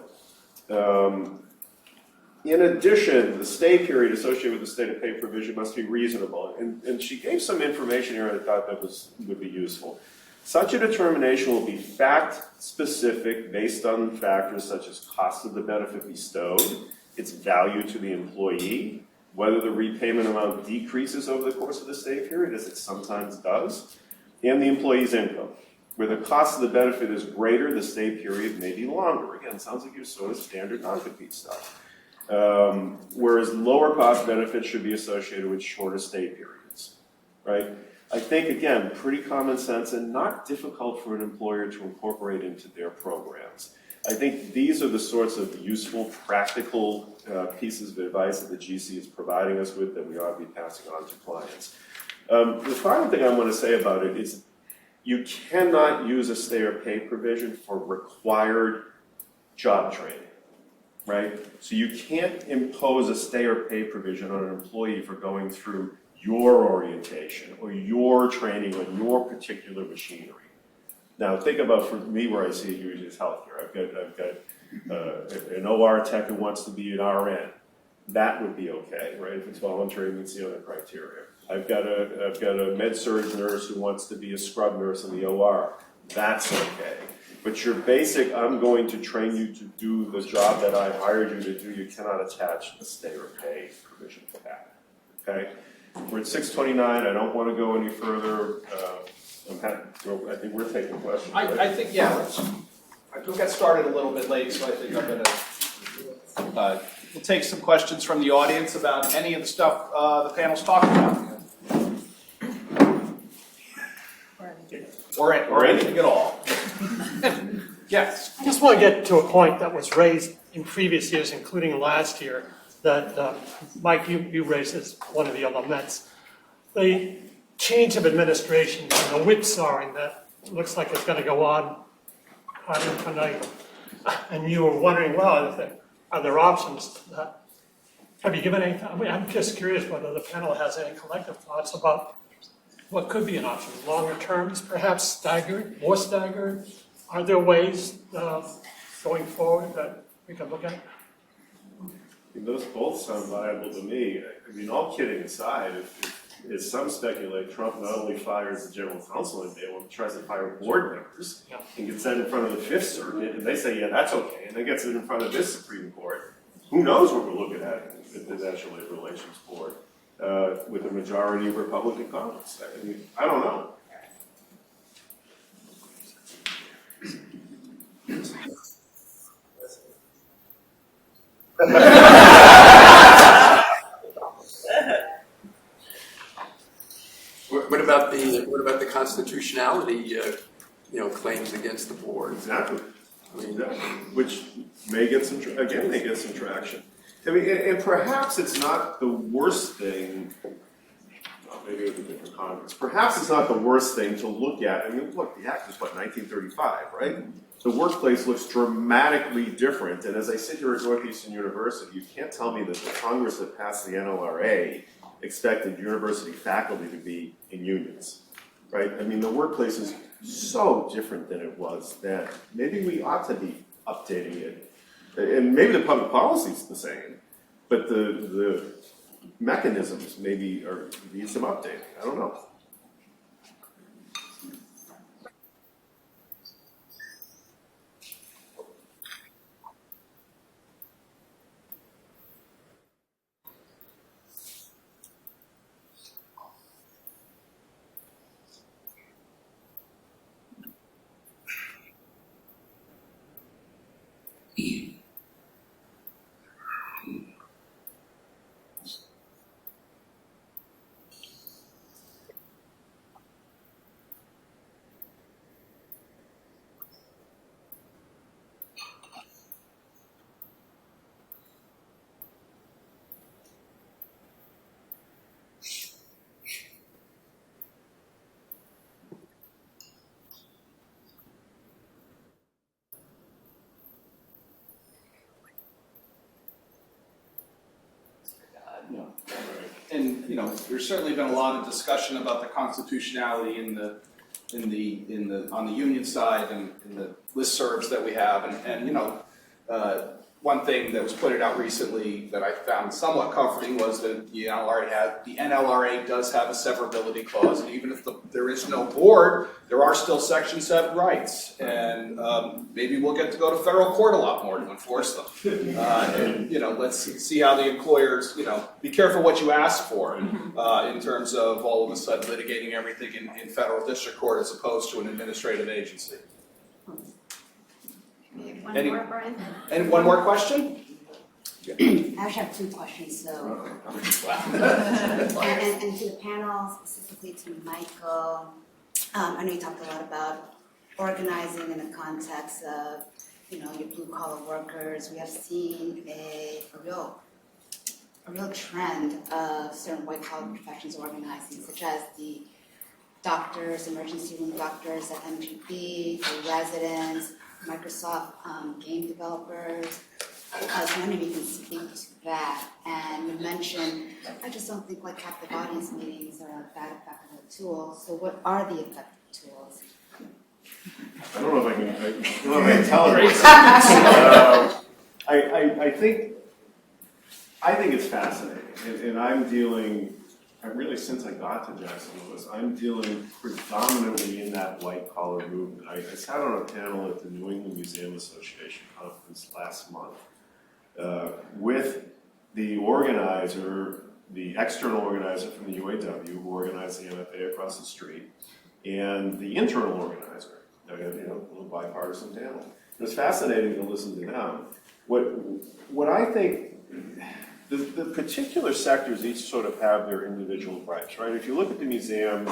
In addition, the stay period associated with the stay to pay provision must be reasonable. And she gave some information here I thought that would be useful. Such a determination will be fact-specific based on factors such as cost of the benefit bestowed, its value to the employee, whether the repayment amount decreases over the course of the stay period, as it sometimes does, and the employee's income. Where the cost of the benefit is greater, the stay period may be longer. Again, sounds like your sort of standard non-compete stuff. Whereas lower cost benefits should be associated with shorter stay periods, right? I think, again, pretty common sense and not difficult for an employer to incorporate into their programs. I think these are the sorts of useful, practical pieces of advice that the GC is providing us with that we ought to be passing on to clients. The final thing I want to say about it is you cannot use a stay or pay provision for required job training, right? So you can't impose a stay or pay provision on an employee for going through your orientation or your training on your particular machinery. Now think about, for me, where I see it usually is healthcare. I've got an OR tech who wants to be an RN. That would be okay, right? If it's voluntary, meets the other criteria. I've got a med-surg nurse who wants to be a scrub nurse in the OR. That's okay. But your basic, I'm going to train you to do the job that I hired you to do, you cannot attach a stay or pay provision to that, okay? We're at 6:29, I don't want to go any further. I think we're taking questions, right? I think, yeah, we got started a little bit late, so I think I'm gonna, we'll take some questions from the audience about any of the stuff the panel's talking about. Or anything at all. Yes. I just want to get to a point that was raised in previous years, including last year, that Mike, you raised as one of the elements. The change of administration and the whipsawing that looks like it's going to go on tonight. And you were wondering, well, are there options to that? Have you given any, I mean, I'm just curious whether the panel has any collective thoughts about what could be an option? Longer terms, perhaps staggered, more staggered? Are there ways going forward that we can look at? Those both sound viable to me. I mean, all kidding aside, if some speculate Trump not only fires the general counsel in Baylor, but tries to fire board members and gets that in front of the Fifth Circuit, and they say, yeah, that's okay, and then gets it in front of this Supreme Court. Who knows what we're looking at the National Labor Relations Board with a majority of Republican Congress. I mean, I don't know. What about the constitutionality, claims against the board? Exactly. Which may get some traction. I mean, and perhaps it's not the worst thing. Well, maybe it was a different Congress. Perhaps it's not the worst thing to look at. I mean, look, the act is what, 1935, right? The workplace looks dramatically different. And as I sit here at Northeastern University, you can't tell me that the Congress that passed the NLRA expected university faculty to be in unions, right? I mean, the workplace is so different than it was then. Maybe we ought to be updating it. And maybe the public policy is the same, but the mechanisms maybe need some updating. I don't know. And there's certainly been a lot of discussion about the constitutionality on the union side and in the listservs that we have, and One thing that was pointed out recently that I found somewhat comforting was that the NLRA does have a severability clause, and even if there is no board, there are still Section 7 rights, and maybe we'll get to go to federal court a lot more to enforce them. And let's see how the employers, be careful what you ask for in terms of all of a sudden litigating everything in federal district court as opposed to an administrative agency. One more, Bryan? And one more question? I actually have two questions, so. And to the panel, specifically to Michael, I know you talked a lot about organizing in the context of, your blue collar workers. We have seen a real trend of certain white collar professions organizing, such as the doctors, emergency room doctors at MGB, the residents, Microsoft game developers. I was wondering if you can speak to that. And you mentioned, I just don't think like captive audience meetings are that effective a tool. So what are the effective tools? I don't know if I can tell you. I think it's fascinating, and I'm dealing. Really, since I got to Jackson Lewis, I'm dealing predominantly in that white collar movement. I sat on a panel at the New England Museum Association conference last month with the organizer, the external organizer from the UAW, who organized the MFA across the street, and the internal organizer. A little bipartisan panel. It was fascinating to listen to them. What I think. The particular sectors each sort of have their individual rights, right? If you look at the museums,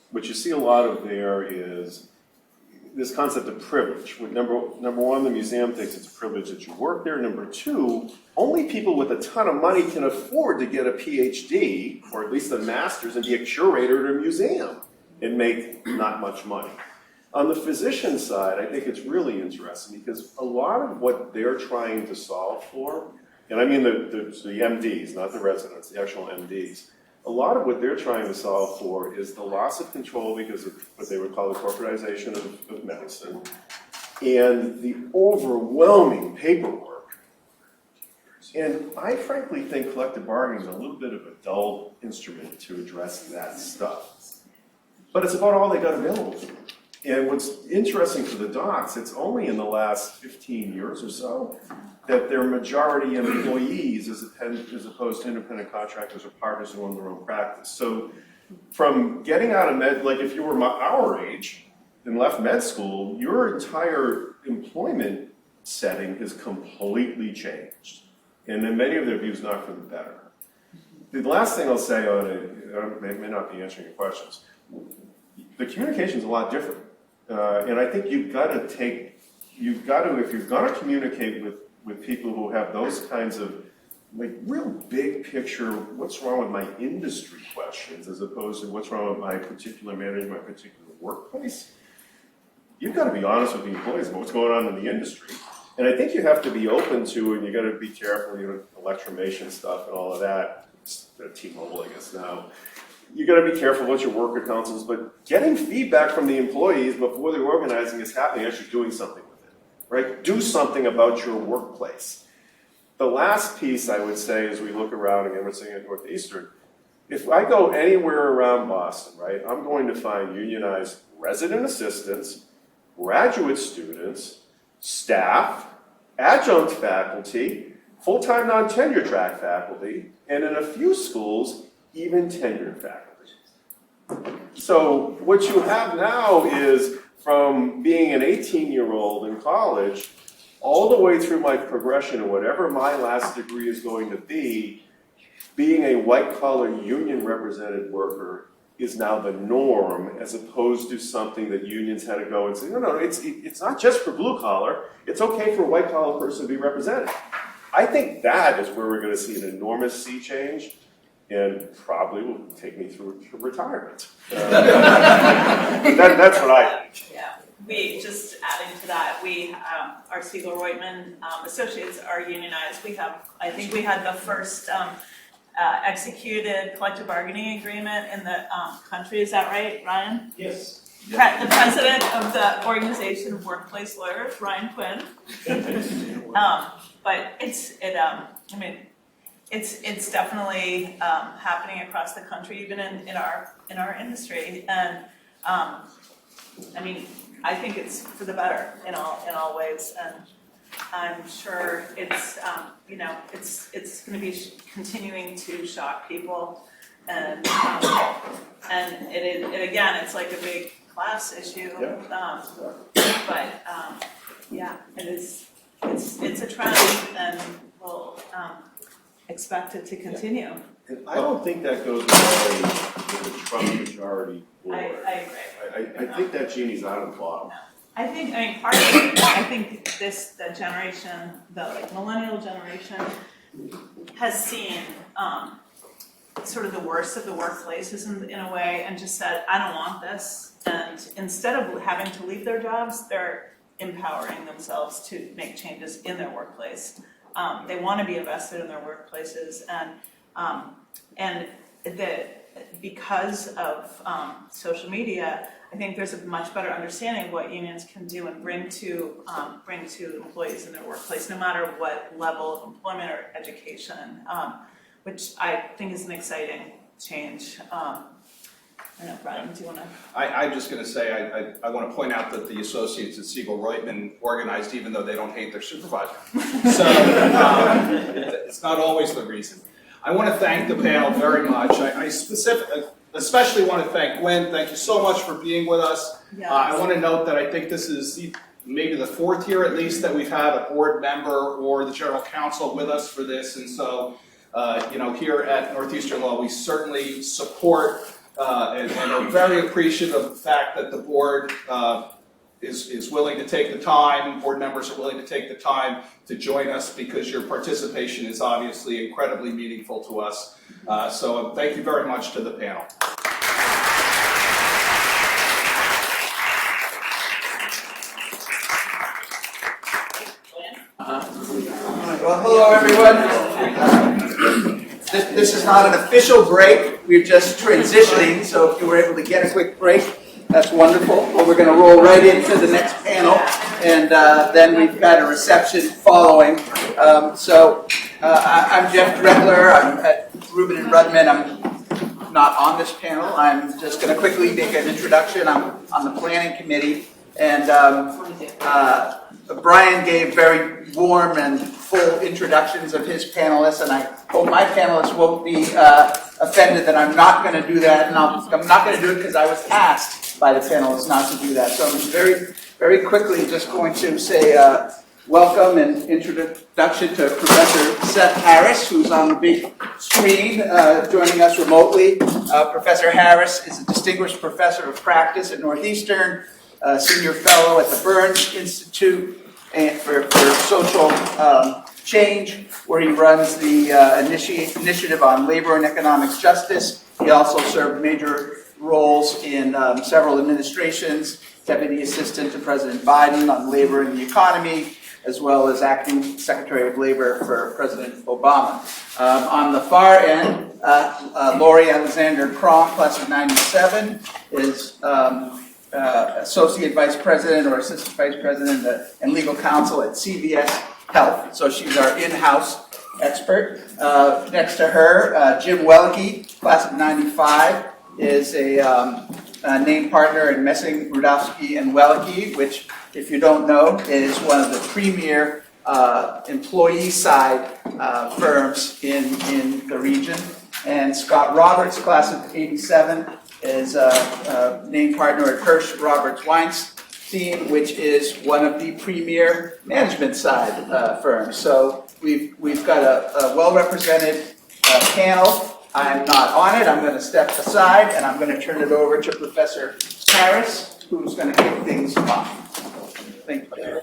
what you see a lot of there is this concept of privilege. Number one, the museum thinks it's a privilege that you work there. Number two, only people with a ton of money can afford to get a PhD, or at least a master's, and be a curator at a museum and make not much money. On the physician side, I think it's really interesting because a lot of what they're trying to solve for, and I mean the MDs, not the residents, the actual MDs. A lot of what they're trying to solve for is the loss of control because of what they would call the corporatization of medicine and the overwhelming paperwork. And I frankly think collective bargaining is a little bit of a dull instrument to address that stuff. But it's about all they got available to them. And what's interesting for the docs, it's only in the last 15 years or so that they're majority employees as opposed to independent contractors or partners who own their own practice. So from getting out of med, like if you were our age and left med school, your entire employment setting is completely changed. And in many of their views, not for the better. The last thing I'll say on it, I may not be answering your questions, the communication's a lot different. And I think if you're gonna communicate with people who have those kinds of like real big picture, what's wrong with my industry questions as opposed to what's wrong with my particular manager, my particular workplace, you've got to be honest with the employees about what's going on in the industry. And I think you have to be open to, and you got to be careful, electromation stuff and all of that, T-Mobile I guess now. You got to be careful about your worker councils, but getting feedback from the employees before the organizing is happening, actually doing something with it, right? Do something about your workplace. The last piece I would say as we look around, again, we're saying at Northeastern, if I go anywhere around Boston, right, I'm going to find unionized resident assistants, graduate students, staff, adjunct faculty, full-time non-tenure track faculty, and in a few schools, even tenured faculty. So what you have now is from being an 18-year-old in college all the way through my progression of whatever my last degree is going to be, being a white-collar union-represented worker is now the norm as opposed to something that unions had to go and say, no, it's not just for blue-collar, it's okay for a white-collar person to be represented. I think that is where we're going to see an enormous sea change and probably will take me through retirement. That's what I think. Yeah, we just adding to that, our Segal Roitman associates are unionized. I think we had the first executed collective bargaining agreement in the country. Is that right, Ryan? Yes. The president of the Organization of Workplace Lawyers, Ryan Quinn. But it's definitely happening across the country, even in our industry, and I mean, I think it's for the better in all ways, and I'm sure it's it's going to be continuing to shock people, and it again, it's like a big class issue, but yeah, it's a trend, and we'll expect it to continue. And I don't think that goes away with the Trump majority board. I agree. I think that genie's out of the bottle. I mean, part of it, I think the generation, the millennial generation, has seen sort of the worst of the workplaces in a way, and just said, I don't want this. And instead of having to leave their jobs, they're empowering themselves to make changes in their workplace. They want to be invested in their workplaces, and because of social media, I think there's a much better understanding of what unions can do and bring to employees in their workplace, no matter what level of employment or education, which I think is an exciting change. I don't know, Bryan, do you want to? I'm just going to say I want to point out that the associates at Segal Roitman organized even though they don't hate their supervisor. So it's not always the reason. I want to thank the panel very much. I especially want to thank Gwynne. Thank you so much for being with us. Yes. I want to note that I think this is maybe the fourth year at least that we've had a board member or the general counsel with us for this. And so, here at Northeastern Law, we certainly support and are very appreciative of the fact that the board is willing to take the time, board members are willing to take the time to join us, because your participation is obviously incredibly meaningful to us. So thank you very much to the panel. Well, hello everyone. This is not an official break. We're just transitioning, so if you were able to get a quick break, that's wonderful. But we're going to roll right into the next panel, and then we've got a reception following. I'm Jeff Dregler. I'm at Rubin and Rudman. I'm not on this panel. I'm just going to quickly make an introduction. I'm on the planning committee, and Bryan gave very warm and full introductions of his panelists, and I hope my panelists won't be offended that I'm not going to do that, and I'm not going to do it because I was asked by the panelists not to do that. So I'm very, very quickly just going to say welcome and introduction to Professor Seth Harris, who's on the big screen joining us remotely. Professor Harris is a distinguished professor of practice at Northeastern, senior fellow at the Burns Institute and for social change, where he runs the initiative on labor and economic justice. He also served major roles in several administrations, deputy assistant to President Biden on labor and the economy, as well as acting Secretary of Labor for President Obama. On the far end, Laurie Alexander-Krom, class of '97, is Associate Vice President or Assistant Vice President and Legal Counsel at CVS Health. So she's our in-house expert. Next to her, Jim Weliky, class of '95, is a named partner in Messing Rudavsky Weliky, which, if you don't know, is one of the premier employee side firms in the region. And Scott Roberts, class of '87, is a named partner at Hirsch Roberts Weinstein, which is one of the premier management side firms. So we've got a well-represented panel. I'm not on it. I'm going to step aside, and I'm going to turn it over to Professor Harris, who's going to kick things off. Thank you.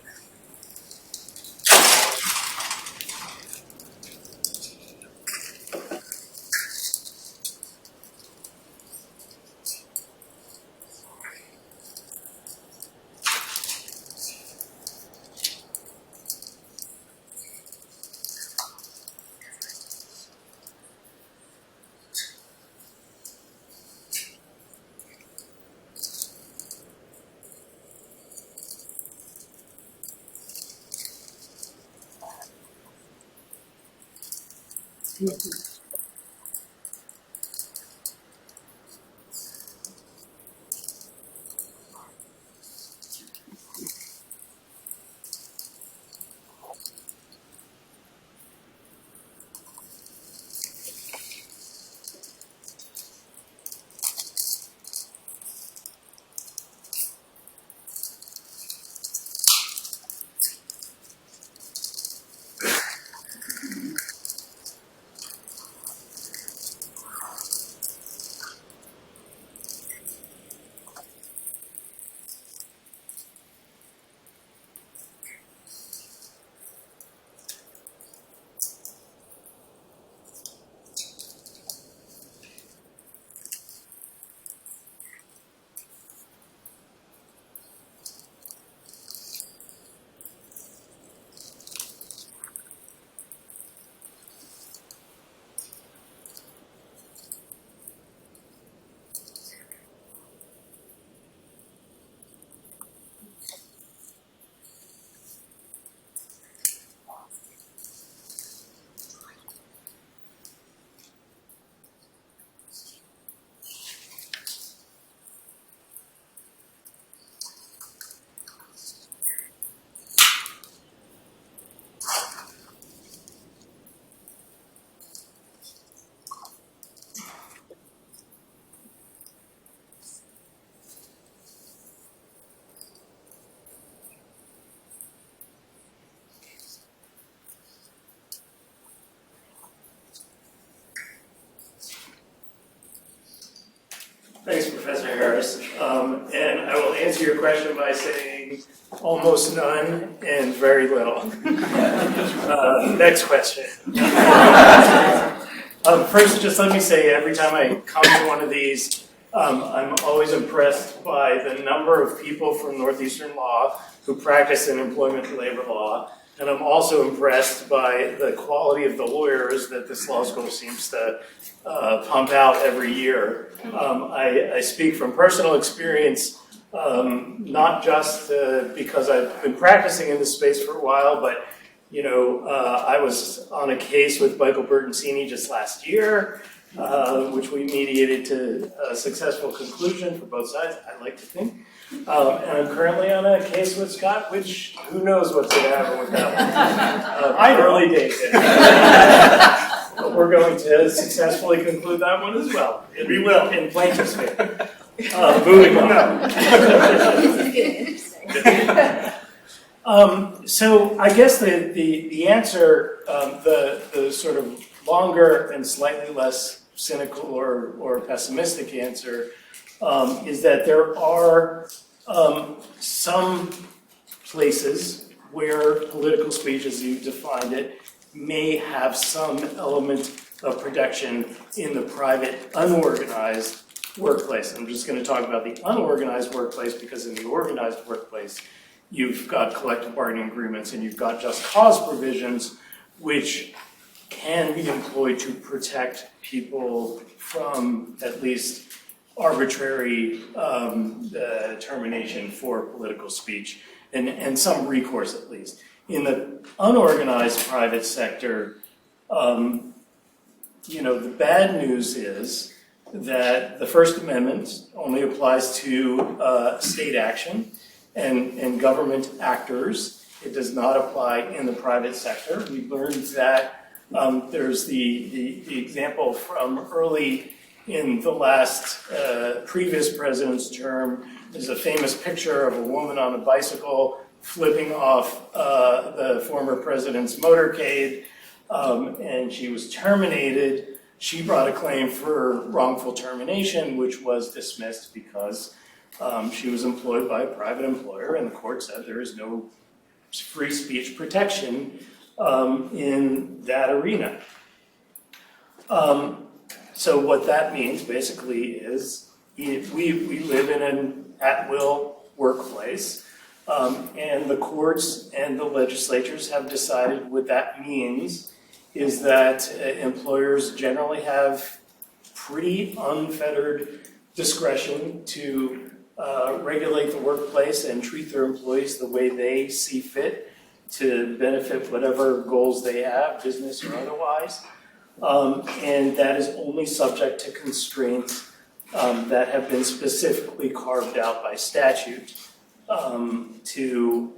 Thanks, Professor Harris. And I will answer your question by saying almost none and very little. Next question. First, just let me say, every time I come to one of these, I'm always impressed by the number of people from Northeastern Law who practice in employment and labor law. And I'm also impressed by the quality of the lawyers that this law school seems to pump out every year. I speak from personal experience, not just because I've been practicing in this space for a while, but I was on a case with Michael Bertoncini just last year, which we mediated to a successful conclusion for both sides, I like to think. And I'm currently on a case with Scott, which who knows what's going to happen with that one. Early days. But we're going to successfully conclude that one as well. We will. In plaintiff's favor. Moving on. So I guess the answer, the sort of longer and slightly less cynical or pessimistic answer is that there are some places where political speech, as you defined it, may have some element of protection in the private, unorganized workplace. I'm just going to talk about the unorganized workplace because in the organized workplace, you've got collective bargaining agreements and you've got just cause provisions, which can be employed to protect people from at least arbitrary termination for political speech and some recourse at least. In the unorganized private sector, the bad news is that the First Amendment only applies to state action and government actors. It does not apply in the private sector. We learned that there's the example from early in the last previous president's term. There's a famous picture of a woman on a bicycle flipping off the former president's motorcade, and she was terminated. She brought a claim for wrongful termination, which was dismissed because she was employed by a private employer, and the court said there is no free speech protection in that arena. So what that means basically is we live in an at-will workplace, and the courts and the legislatures have decided what that means is that employers generally have pretty unfettered discretion to regulate the workplace and treat their employees the way they see fit to benefit whatever goals they have, business or otherwise. and that is only subject to constraints that have been specifically carved out by statute to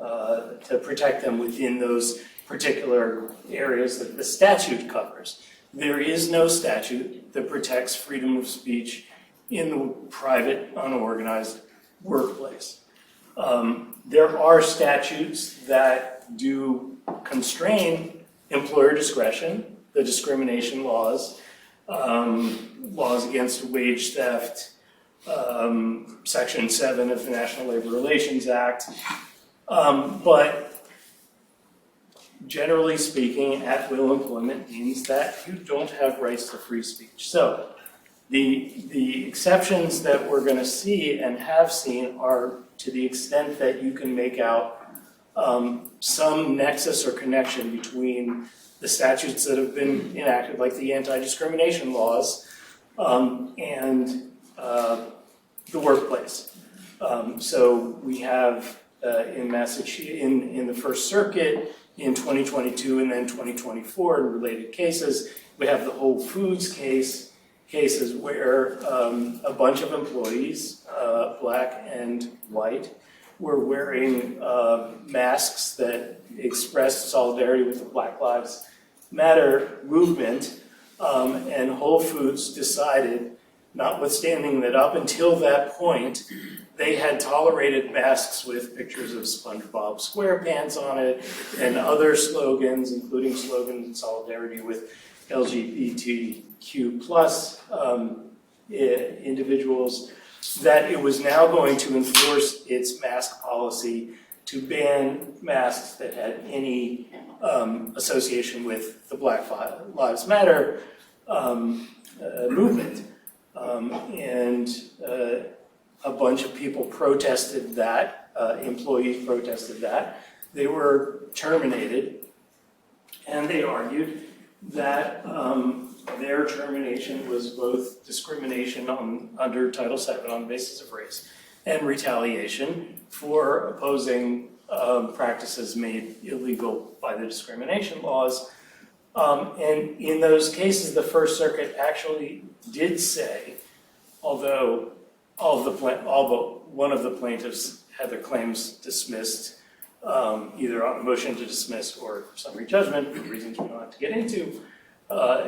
protect them within those particular areas that the statute covers. There is no statute that protects freedom of speech in the private, unorganized workplace. There are statutes that do constrain employer discretion, the discrimination laws, laws against wage theft, Section 7 of the National Labor Relations Act. But generally speaking, at-will employment means that you don't have rights to free speech. So the exceptions that we're going to see and have seen are to the extent that you can make out some nexus or connection between the statutes that have been enacted, like the anti-discrimination laws, and the workplace. So we have in Massachusetts, in the First Circuit in 2022 and then 2024 in related cases, we have the Whole Foods cases where a bunch of employees, black and white, were wearing masks that expressed solidarity with the Black Lives Matter movement, and Whole Foods decided, notwithstanding that up until that point, they had tolerated masks with pictures of SpongeBob SquarePants on it and other slogans, including slogans in solidarity with LGBTQ plus individuals, that it was now going to enforce its mask policy to ban masks that had any association with the Black Lives Matter movement. And a bunch of people protested that, employees protested that. They were terminated, and they argued that their termination was both discrimination under Title VII on the basis of race and retaliation for opposing practices made illegal by the discrimination laws. And in those cases, the First Circuit actually did say, although one of the plaintiffs had their claims dismissed, either on a motion to dismiss or summary judgment, for reasons we don't have to get into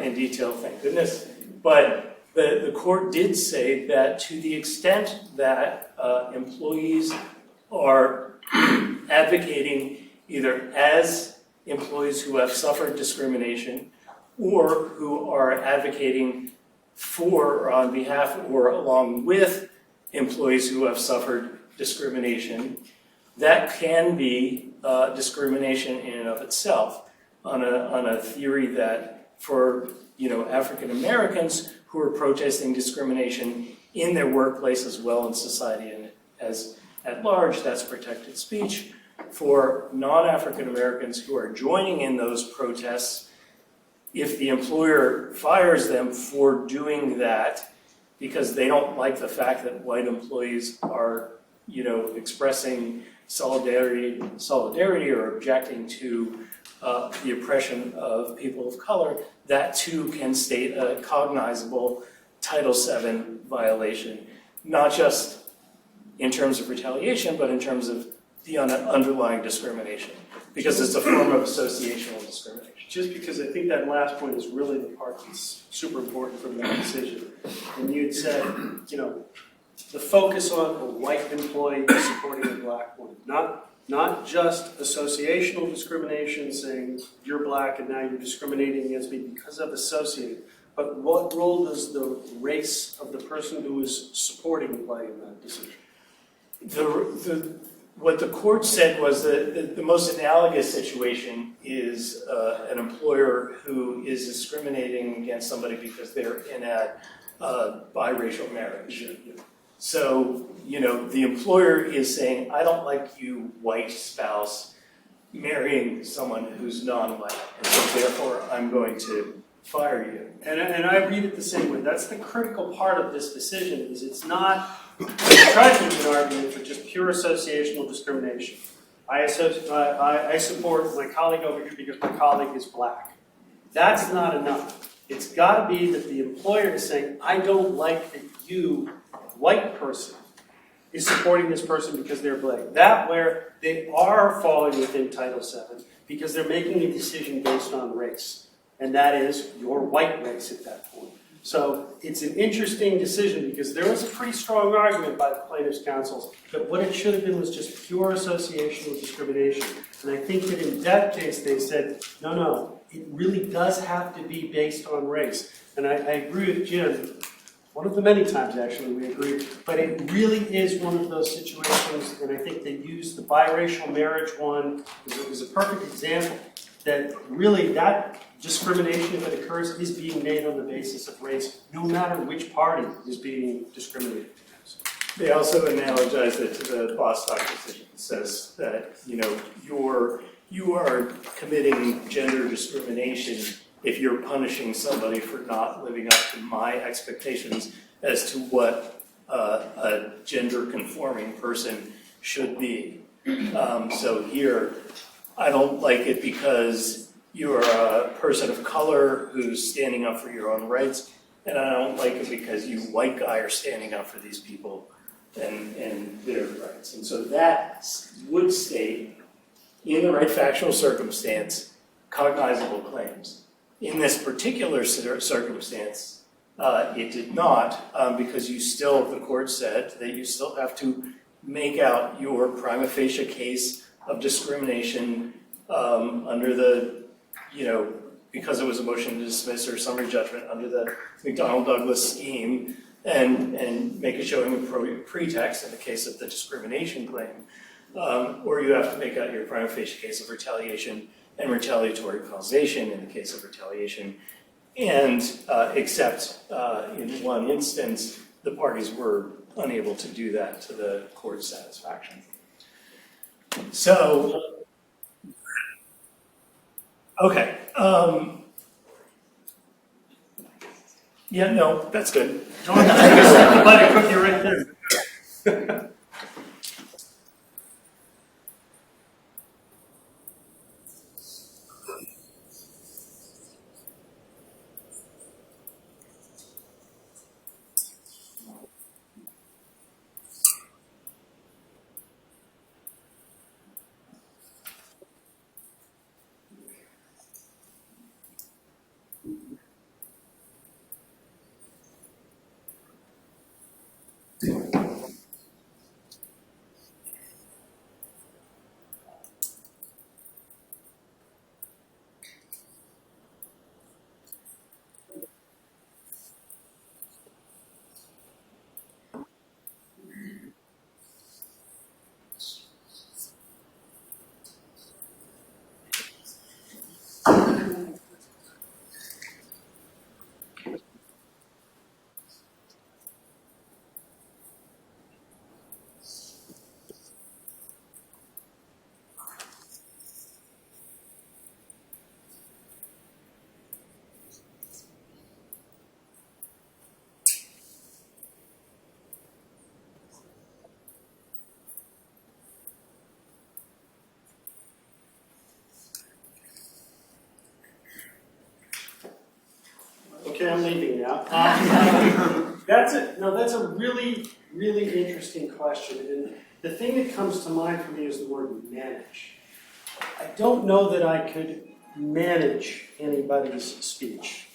in detail, thank goodness. But the court did say that to the extent that employees are advocating either as employees who have suffered discrimination or who are advocating for or on behalf or along with employees who have suffered discrimination, that can be discrimination in and of itself on a theory that for African Americans who are protesting discrimination in their workplace as well in society and as at large, that's protected speech. For non-African Americans who are joining in those protests, if the employer fires them for doing that because they don't like the fact that white employees are, expressing solidarity or objecting to the oppression of people of color, that too can state a cognizable Title VII violation, not just in terms of retaliation, but in terms of the underlying discrimination, because it's a form of associational discrimination. Just because I think that last point is really the part that's super important from that decision. And you had said, the focus on a white employee supporting a black one, not just associational discrimination, saying you're black and now you're discriminating against me because of associating, but what role does the race of the person who is supporting play in that decision? What the court said was that the most analogous situation is an employer who is discriminating against somebody because they're in a biracial marriage. So, the employer is saying, I don't like you, white spouse, marrying someone who's non-white, and so therefore I'm going to fire you. And I read it the same way. That's the critical part of this decision, is it's not try to make an argument for just pure associational discrimination. I support my colleague over here because my colleague is black. That's not enough. It's got to be that the employer is saying, I don't like that you, white person, is supporting this person because they're black. That where they are falling within Title VII because they're making a decision based on race. And that is your white race at that point. So it's an interesting decision because there was a pretty strong argument by the plaintiffs' counsels that what it should have been was just pure associational discrimination. And I think that in that case they said, no, it really does have to be based on race. And I agree with Jim, one of the many times actually we agree, but it really is one of those situations, and I think they used the biracial marriage one as a perfect example, that really that discrimination, if it occurs, is being made on the basis of race, no matter which party is being discriminated against. They also analogize it to the Bostock decision. It says that, you are committing gender discrimination if you're punishing somebody for not living up to my expectations as to what a gender-conforming person should be. So here, I don't like it because you're a person of color who's standing up for your own rights, and I don't like it because you white guy are standing up for these people and their rights. And so that would state, in the right factual circumstance, cognizable claims. In this particular circumstance, it did not, because the court said that you still have to make out your prima facie case of discrimination under the, because it was a motion to dismiss or summary judgment under the McDonnell-Douglas scheme, and make a showing of pretext in the case of the discrimination claim, or you have to make out your prima facie case of retaliation and retaliatory causation in the case of retaliation, and except in one instance, the parties were unable to do that to the court's satisfaction. So, okay. Yeah, no, that's good. John, I'm glad I cooked you right there. Okay, I'm leaving now. That's a really, really interesting question. And the thing that comes to mind for me is the word manage. I don't know that I could manage anybody's speech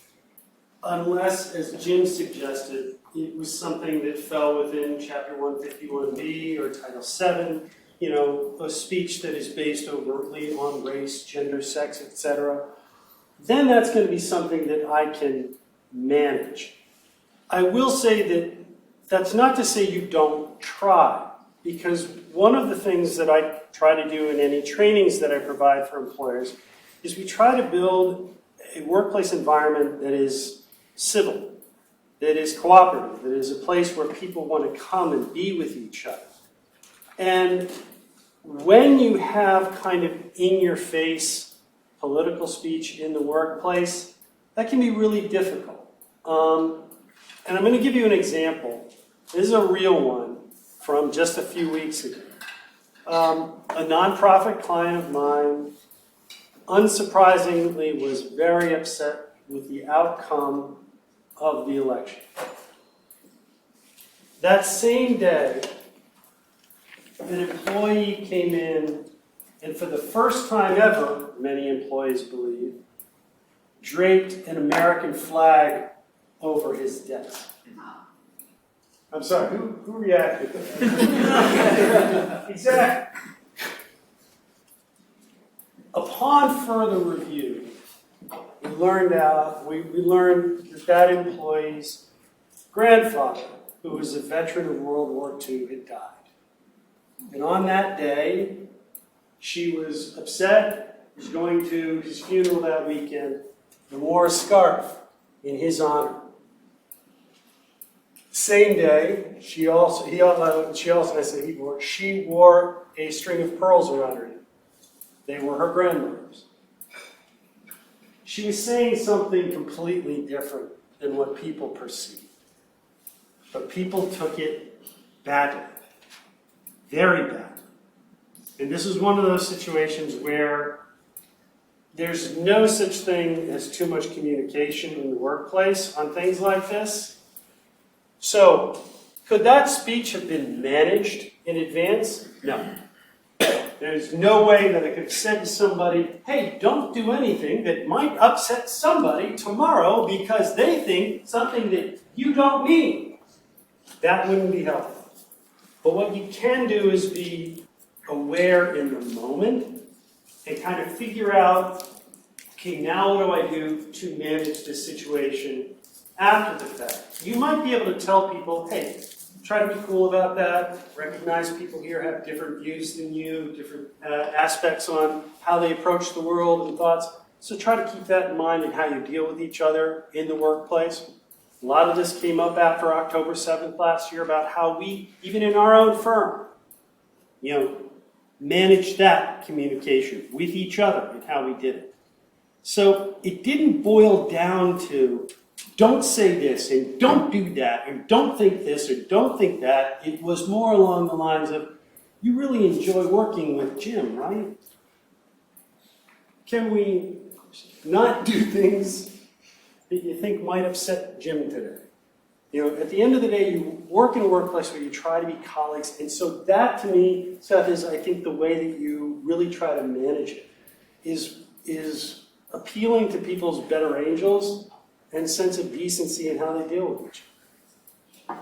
unless, as Jim suggested, it was something that fell within Chapter 151B or Title VII, a speech that is based overtly on race, gender, sex, etc. Then that's going to be something that I can manage. I will say that that's not to say you don't try, because one of the things that I try to do in any trainings that I provide for employers is we try to build a workplace environment that is civil, that is cooperative, that is a place where people want to come and be with each other. And when you have kind of in-your-face political speech in the workplace, that can be really difficult. And I'm going to give you an example. This is a real one from just a few weeks ago. A nonprofit client of mine, unsurprisingly, was very upset with the outcome of the election. That same day, an employee came in and for the first time ever, many employees believe, draped an American flag over his desk. I'm sorry, who reacted to that? Exactly. Upon further review, we learned that employee's grandfather, who was a veteran of World War II, had died. And on that day, she was upset, was going to his funeral that weekend, and wore a scarf in his honor. Same day, she wore a string of pearls around her neck. They were her grandmother's. She was saying something completely different than what people perceived. But people took it badly, very badly. And this is one of those situations where there's no such thing as too much communication in the workplace on things like this. So, could that speech have been managed in advance? No. There's no way that I could have said to somebody, hey, don't do anything that might upset somebody tomorrow because they think something that you don't mean. That wouldn't be helpful. But what you can do is be aware in the moment and kind of figure out, okay, now what do I do to manage this situation after the fact? You might be able to tell people, hey, try to be cool about that, recognize people here have different views than you, different aspects on how they approach the world and thoughts. So try to keep that in mind in how you deal with each other in the workplace. A lot of this came up after October 7th last year about how we, even in our own firm, managed that communication with each other and how we did it. So it didn't boil down to don't say this and don't do that and don't think this or don't think that. It was more along the lines of, you really enjoy working with Jim, right? Can we not do things that you think might upset Jim today? At the end of the day, you work in a workplace where you try to be colleagues. And so that, to me, Seth, is, I think, the way that you really try to manage it, is appealing to people's better angels and sense of decency in how they deal with each other.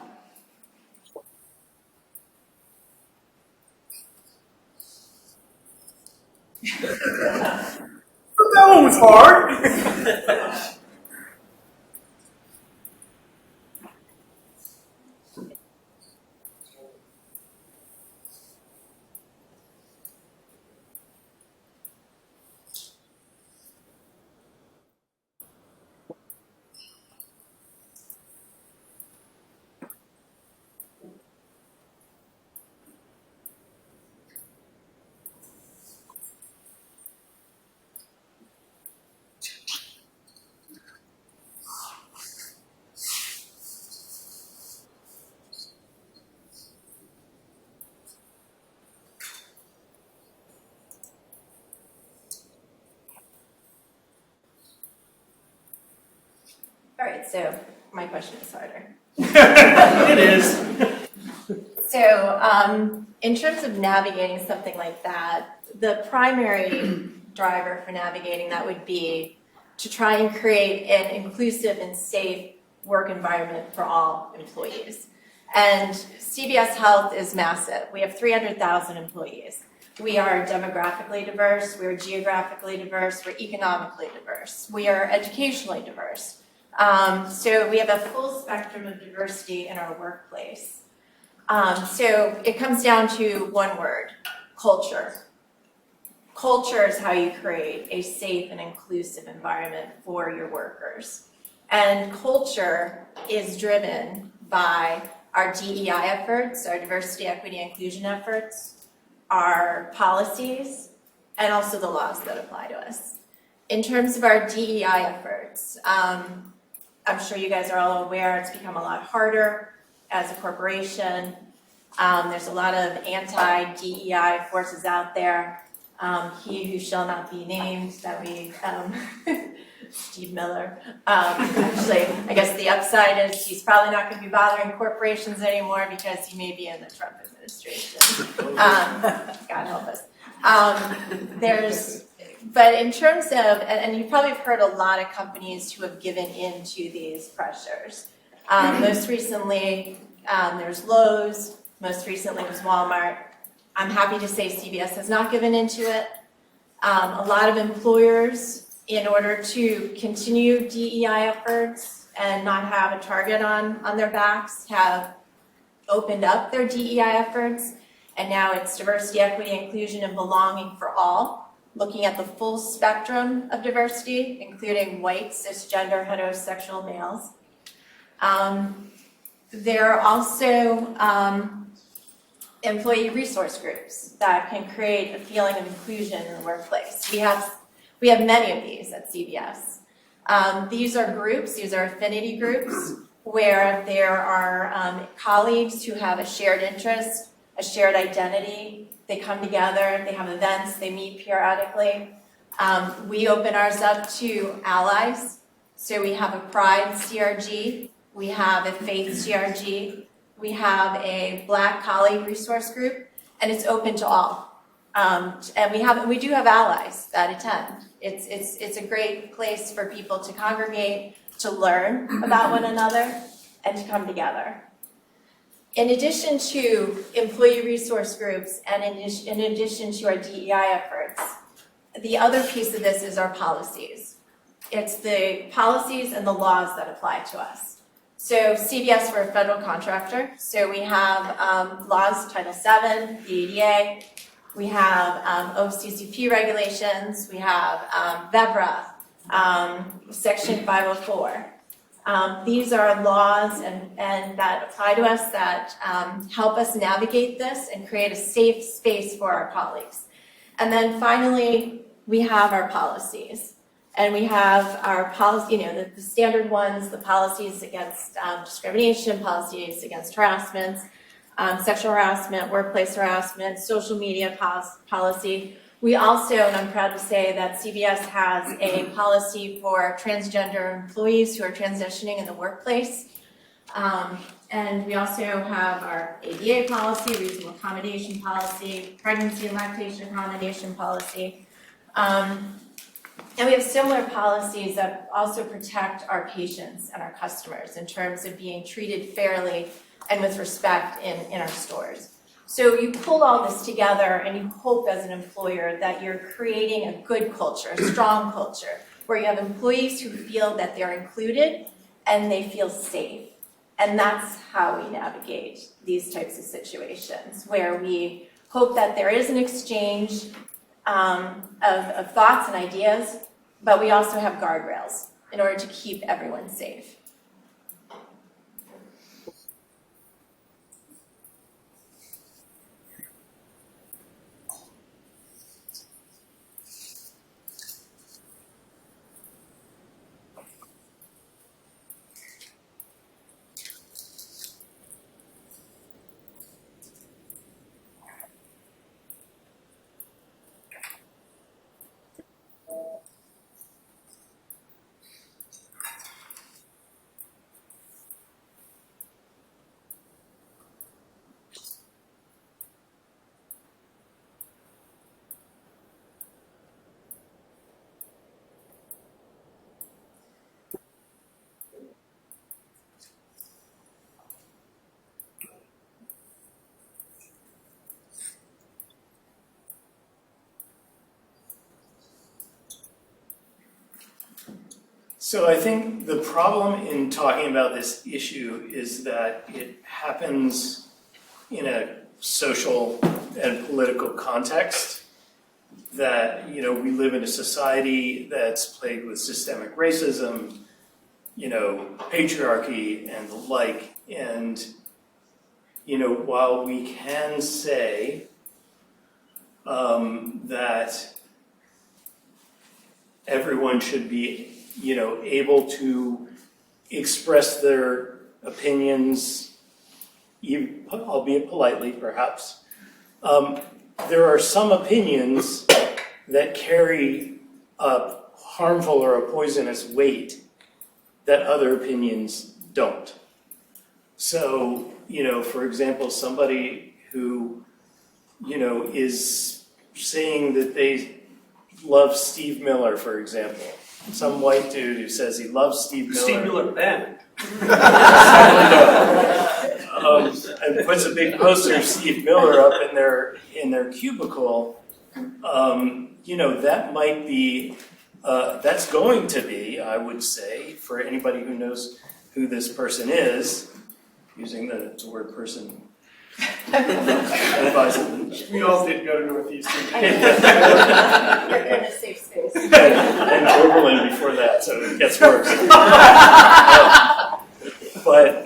That one was hard. All right, so my question is harder. It is. So in terms of navigating something like that, the primary driver for navigating that would be to try and create an inclusive and safe work environment for all employees. And CVS Health is massive. We have 300,000 employees. We are demographically diverse, we are geographically diverse, we're economically diverse, we are educationally diverse. So we have a full spectrum of diversity in our workplace. So it comes down to one word, culture. Culture is how you create a safe and inclusive environment for your workers. And culture is driven by our DEI efforts, our diversity, equity, inclusion efforts, our policies, and also the laws that apply to us. In terms of our DEI efforts, I'm sure you guys are all aware it's become a lot harder as a corporation. There's a lot of anti-DEI forces out there. He who shall not be named that we Steve Miller. Actually, I guess the upside is he's probably not going to be bothering corporations anymore because he may be in the Trump administration. God help us. But in terms of, and you probably have heard a lot of companies who have given in to these pressures. Most recently, there's Lowe's. Most recently was Walmart. I'm happy to say CVS has not given into it. A lot of employers, in order to continue DEI efforts and not have a target on their backs, have opened up their DEI efforts. And now it's diversity, equity, inclusion, and belonging for all, looking at the full spectrum of diversity, including white, cisgender, heterosexual males. There are also employee resource groups that can create a feeling of inclusion in the workplace. We have many of these at CVS. These are groups, these are affinity groups, where there are colleagues who have a shared interest, a shared identity. They come together, they have events, they meet periodically. We open ours up to allies. So we have a Pride CRG, we have a Faith CRG, we have a Black colleague resource group, and it's open to all. And we do have allies that attend. It's a great place for people to congregate, to learn about one another, and to come together. In addition to employee resource groups and in addition to our DEI efforts, the other piece of this is our policies. It's the policies and the laws that apply to us. So CVS, we're a federal contractor, so we have laws, Title VII, the ADA, we have OCCP regulations, we have VEBRA, Section 504. These are laws and that apply to us that help us navigate this and create a safe space for our colleagues. And then finally, we have our policies. And we have our policy, the standard ones, the policies against discrimination, policies against harassment, sexual harassment, workplace harassment, social media policy. We also, and I'm proud to say that CVS has a policy for transgender employees who are transitioning in the workplace. And we also have our ADA policy, reasonable accommodation policy, pregnancy and lactation accommodation policy. And we have similar policies that also protect our patients and our customers in terms of being treated fairly and with respect in our stores. So you pull all this together and you hope as an employer that you're creating a good culture, a strong culture, where you have employees who feel that they're included and they feel safe. And that's how we navigate these types of situations, where we hope that there is an exchange of thoughts and ideas, but we also have guardrails in order to keep everyone safe. So I think the problem in talking about this issue is that it happens in a social and political context, that, we live in a society that's plagued with systemic racism, patriarchy and the like. And, while we can say that everyone should be able to express their opinions, albeit politely perhaps, there are some opinions that carry a harmful or a poisonous weight that other opinions don't. So, for example, somebody who, is saying that they love Steve Miller, for example. Some white dude who says he loves Steve Miller. Steve Miller band. And puts a big poster of Steve Miller up in their cubicle. That might be, that's going to be, I would say, for anybody who knows who this person is, using the word person. We all did go to Northeastern. You're in a safe space. And Oberlin before that, so it gets worse. But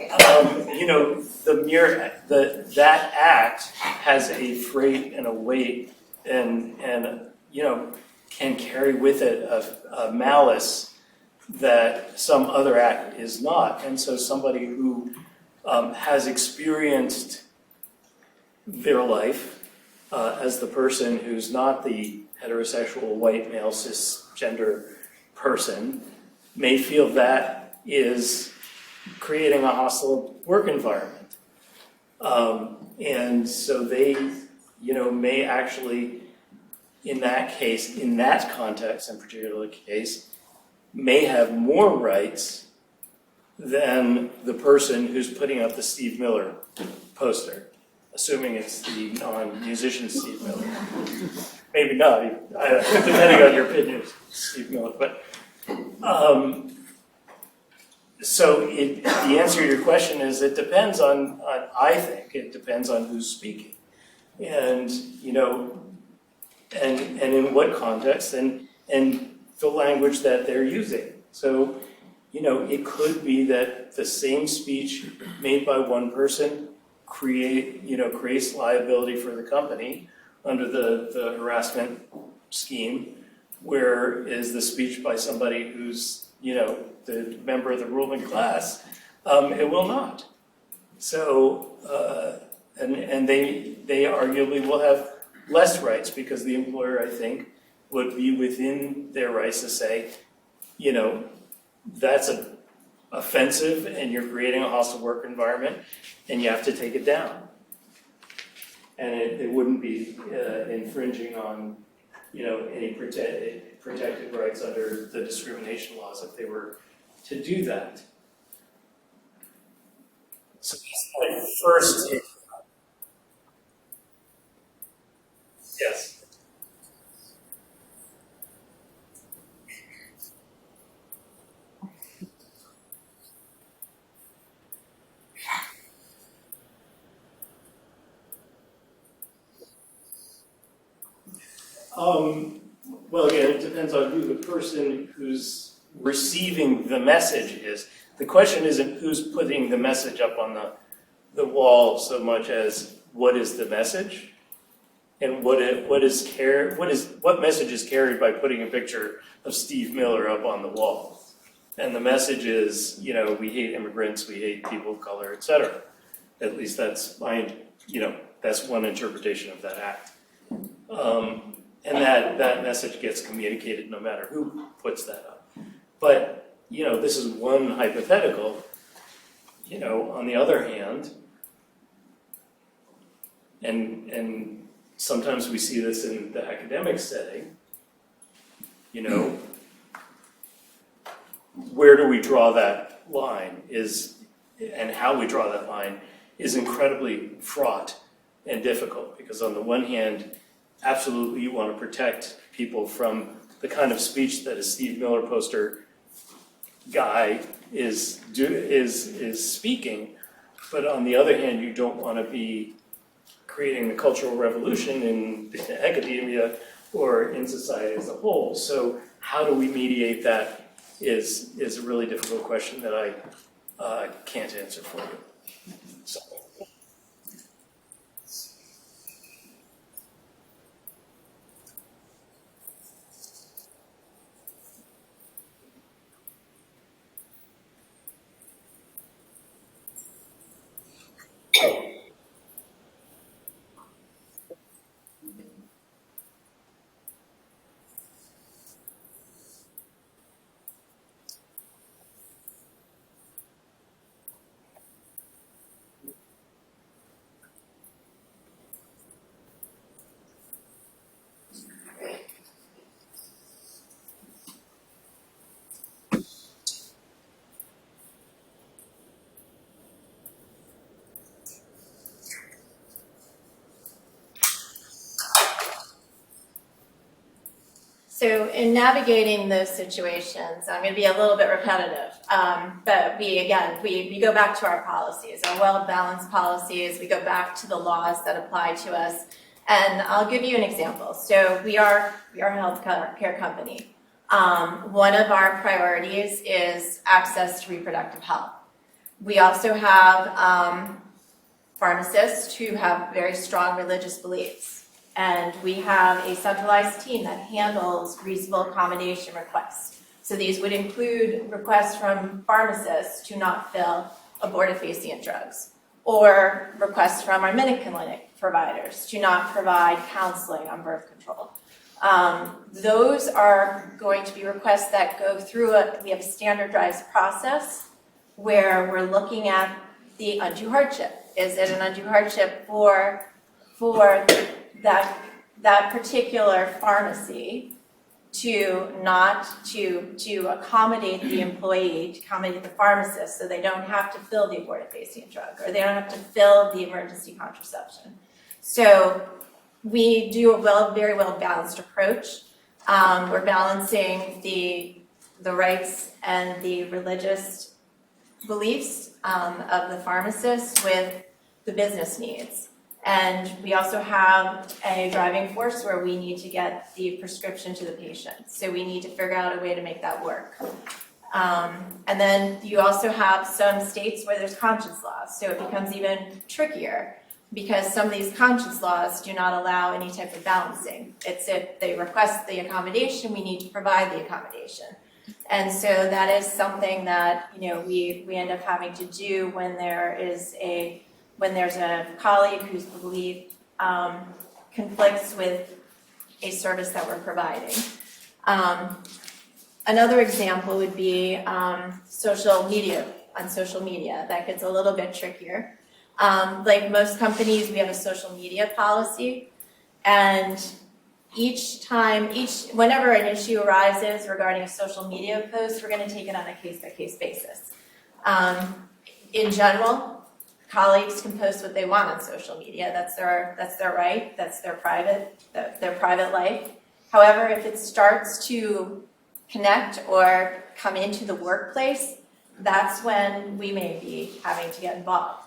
that act has a freight and a weight, and can carry with it a malice that some other act is not. And so somebody who has experienced their life as the person who's not the heterosexual white male cisgender person may feel that is creating a hostile work environment. And so they, may actually, in that case, in that context, in particular case, may have more rights than the person who's putting up the Steve Miller poster, assuming it's the non-musician Steve Miller. Maybe not, depending on your opinion of Steve Miller. But so the answer to your question is it depends on I think it depends on who's speaking, and and in what context, and the language that they're using. So it could be that the same speech made by one person creates liability for the company under the harassment scheme, whereas the speech by somebody who's the member of the ruling class, it will not. So and they arguably will have less rights because the employer, I think, would be within their rights to say, that's offensive and you're creating a hostile work environment and you have to take it down. And it wouldn't be infringing on, any protected rights under the discrimination laws if they were to do that. So that's my first take. Yes. Well, again, it depends on who the person who's receiving the message is. The question isn't who's putting the message up on the wall so much as what is the message, and what message is carried by putting a picture of Steve Miller up on the wall. And the message is, we hate immigrants, we hate people of color, etc. At least that's that's one interpretation of that act. And that message gets communicated no matter who puts that up. But, this is one hypothetical. On the other hand, and sometimes we see this in the academic setting, where do we draw that line and how we draw that line is incredibly fraught and difficult, because on the one hand, absolutely you want to protect people from the kind of speech that a Steve Miller poster guy is speaking, but on the other hand, you don't want to be creating the cultural revolution in academia or in society as a whole. So how do we mediate that is a really difficult question that I can't answer for you. So. So in navigating those situations, I'm going to be a little bit repetitive, but we go back to our policies, our well-balanced policies. We go back to the laws that apply to us, and I'll give you an example. So we are a health care company. One of our priorities is access to reproductive health. We also have pharmacists who have very strong religious beliefs. And we have a centralized team that handles reasonable accommodation requests. So these would include requests from pharmacists to not fill abortifacient drugs, or requests from our minute clinic providers to not provide counseling on birth control. Those are going to be requests that go through we have a standardized process where we're looking at the undue hardship. Is it an undue hardship for that particular pharmacy to accommodate the employee, to accommodate the pharmacist, so they don't have to fill the abortifacient drug, or they don't have to fill the emergency contraception. So we do a very well balanced approach. We're balancing the rights and the religious beliefs of the pharmacist with the business needs. And we also have a driving force where we need to get the prescription to the patient. So we need to figure out a way to make that work. And then you also have some states where there's conscience laws. So it becomes even trickier because some of these conscience laws do not allow any type of balancing. It's if they request the accommodation, we need to provide the accommodation. And so that is something that, we end up having to do when there's a colleague whose belief conflicts with a service that we're providing. Another example would be social media. On social media, that gets a little bit trickier. Like most companies, we have a social media policy, and whenever an issue arises regarding a social media post, we're going to take it on a case-by-case basis. In general, colleagues can post what they want on social media. That's their right. That's their private life. However, if it starts to connect or come into the workplace, that's when we may be having to get involved.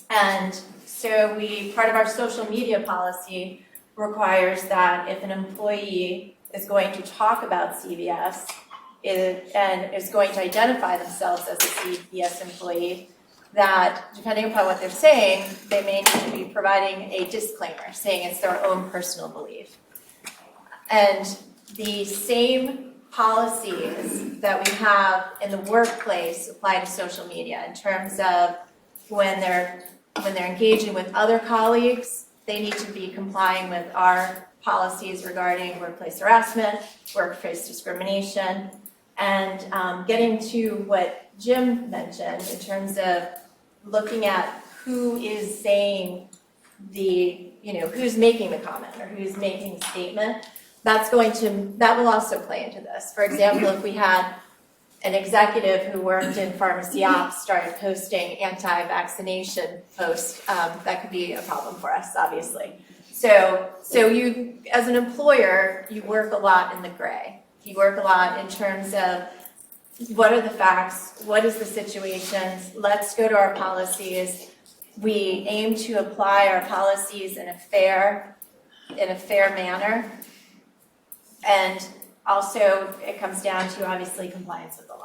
And so part of our social media policy requires that if an employee is going to talk about CVS and is going to identify themselves as a CVS employee, that depending upon what they're saying, they may need to be providing a disclaimer saying it's their own personal belief. And the same policies that we have in the workplace apply to social media in terms of when they're engaging with other colleagues, they need to be complying with our policies regarding workplace harassment, workplace discrimination, and getting to what Jim mentioned in terms of looking at who is saying who's making the comment or who's making the statement. That will also play into this. For example, if we had an executive who worked in pharmacy ops started posting anti-vaccination posts, that could be a problem for us, obviously. So you, as an employer, you work a lot in the gray. You work a lot in terms of what are the facts, what is the situations, let's go to our policies. We aim to apply our policies in a fair manner. And also, it comes down to, obviously, compliance with the law.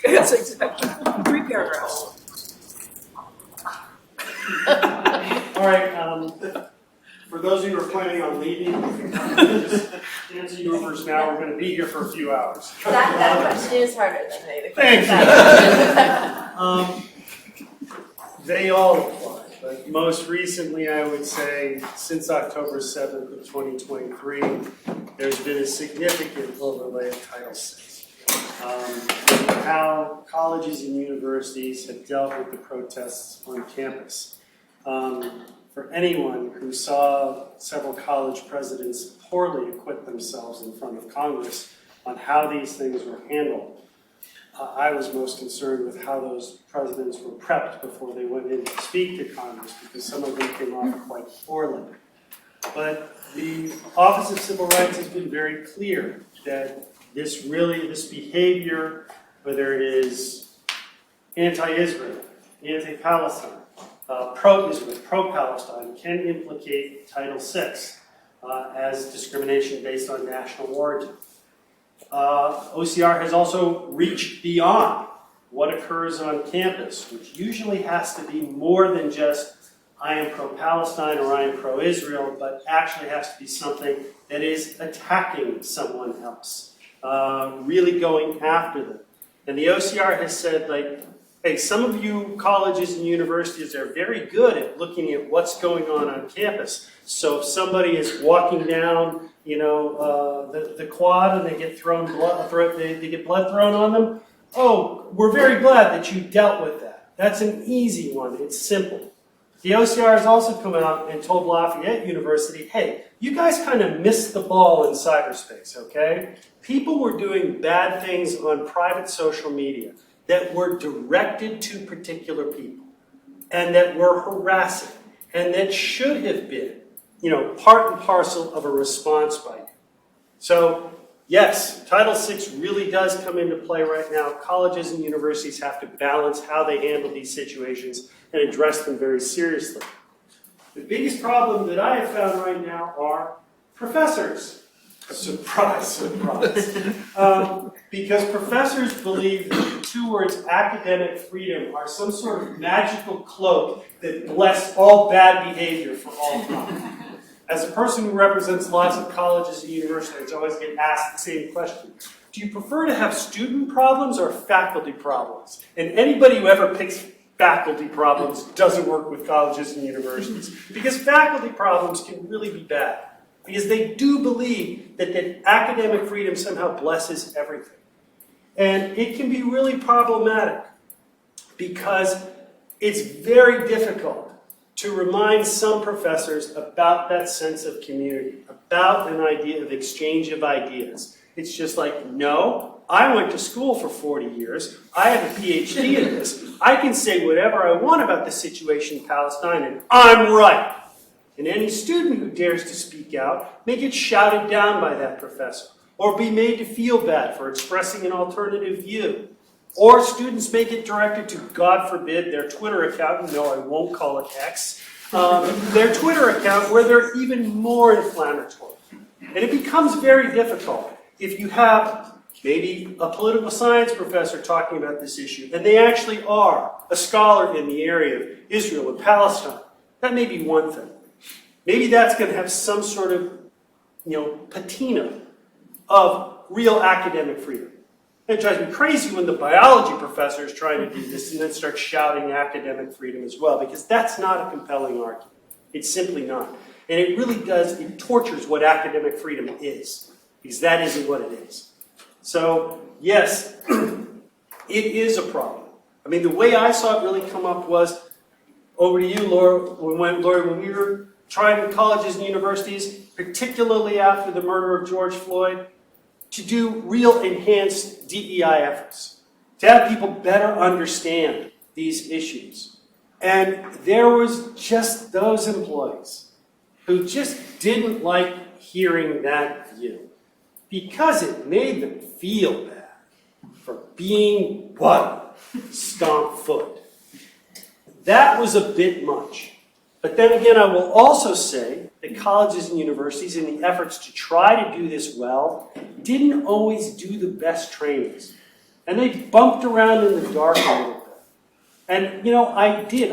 That's exactly. 3 paragraphs. All right, for those of you who are planning on leaving, just answer yours now. We're going to be here for a few hours. That question is harder than the Thank you. They all apply, but most recently, I would say, since October 7th of 2023, there's been a significant overlay of Title VI. How colleges and universities have dealt with the protests on campus. For anyone who saw several college presidents poorly acquit themselves in front of Congress on how these things were handled, I was most concerned with how those presidents were prepped before they went in to speak to Congress, because some of them came off quite poorly. But the Office of Civil Rights has been very clear that this behavior, whether it is anti-Israel, anti-Palestine, pro-Israel, pro-Palestine, can implicate Title VI as discrimination based on national origin. OCR has also reached beyond what occurs on campus, which usually has to be more than just I am pro-Palestine or I am pro-Israel, but actually has to be something that is attacking someone else, really going after them. And the OCR has said, like, hey, some of you colleges and universities are very good at looking at what's going on campus. So if somebody is walking down, the quad and they get they get blood thrown on them, oh, we're very glad that you dealt with that. That's an easy one. It's simple. The OCR has also come out and told Lafayette University, hey, you guys kind of missed the ball in cyberspace, okay? People were doing bad things on private social media that were directed to particular people and that were harassing and that should have been, part and parcel of a response by you. So, yes, Title VI really does come into play right now. Colleges and universities have to balance how they handle these situations and address them very seriously. The biggest problem that I have found right now are professors. Surprise, surprise. Because professors believe that the two words academic freedom are some sort of magical cloak that bless all bad behavior for all time. As a person who represents lots of colleges and universities, I always get asked the same question. Do you prefer to have student problems or faculty problems? And anybody who ever picks faculty problems doesn't work with colleges and universities. Because faculty problems can really be bad. Because they do believe that academic freedom somehow blesses everything. And it can be really problematic because it's very difficult to remind some professors about that sense of community, about an idea of exchange of ideas. It's just like, no, I went to school for 40 years. I have a PhD in this. I can say whatever I want about the situation in Palestine, and I'm right. And any student who dares to speak out may get shouted down by that professor, or be made to feel bad for expressing an alternative view. Or students may get directed to, God forbid, their Twitter account, no, I won't call it X, their Twitter account where they're even more inflammatory. And it becomes very difficult if you have maybe a political science professor talking about this issue, and they actually are a scholar in the area of Israel and Palestine. That may be one thing. Maybe that's going to have some sort of, patina of real academic freedom. It drives me crazy when the biology professor is trying to do this and then starts shouting academic freedom as well, because that's not a compelling argument. It's simply not. And it really it tortures what academic freedom is, because that isn't what it is. So, yes, it is a problem. I mean, the way I saw it really come up was, over to you, Laurie, when we were trying in colleges and universities, particularly after the murder of George Floyd, to do real enhanced DEI efforts, to have people better understand these issues. And there was just those employees who just didn't like hearing that view because it made them feel bad for being what? Stomp foot. That was a bit much. But then again, I will also say that colleges and universities, in the efforts to try to do this well, didn't always do the best trainings. And they bumped around in the dark a little bit. And,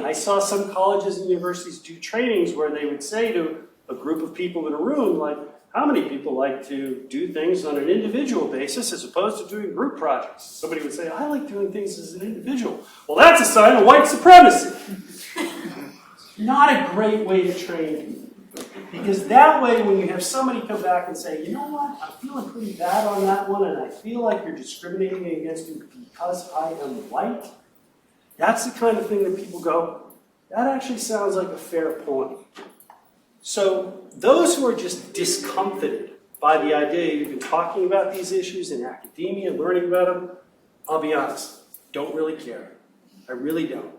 I saw some colleges and universities do trainings where they would say to a group of people in a room, like, how many people like to do things on an individual basis as opposed to doing group projects? Somebody would say, I like doing things as an individual. Well, that's a sign of white supremacy. Not a great way to train people. Because that way, when you have somebody come back and say, you know what, I'm feeling pretty bad on that one, and I feel like you're discriminating against me because I am white, that's the kind of thing that people go, that actually sounds like a fair point. So those who are just discomfited by the idea you've been talking about these issues in academia, learning about them, I'll be honest, don't really care. I really don't.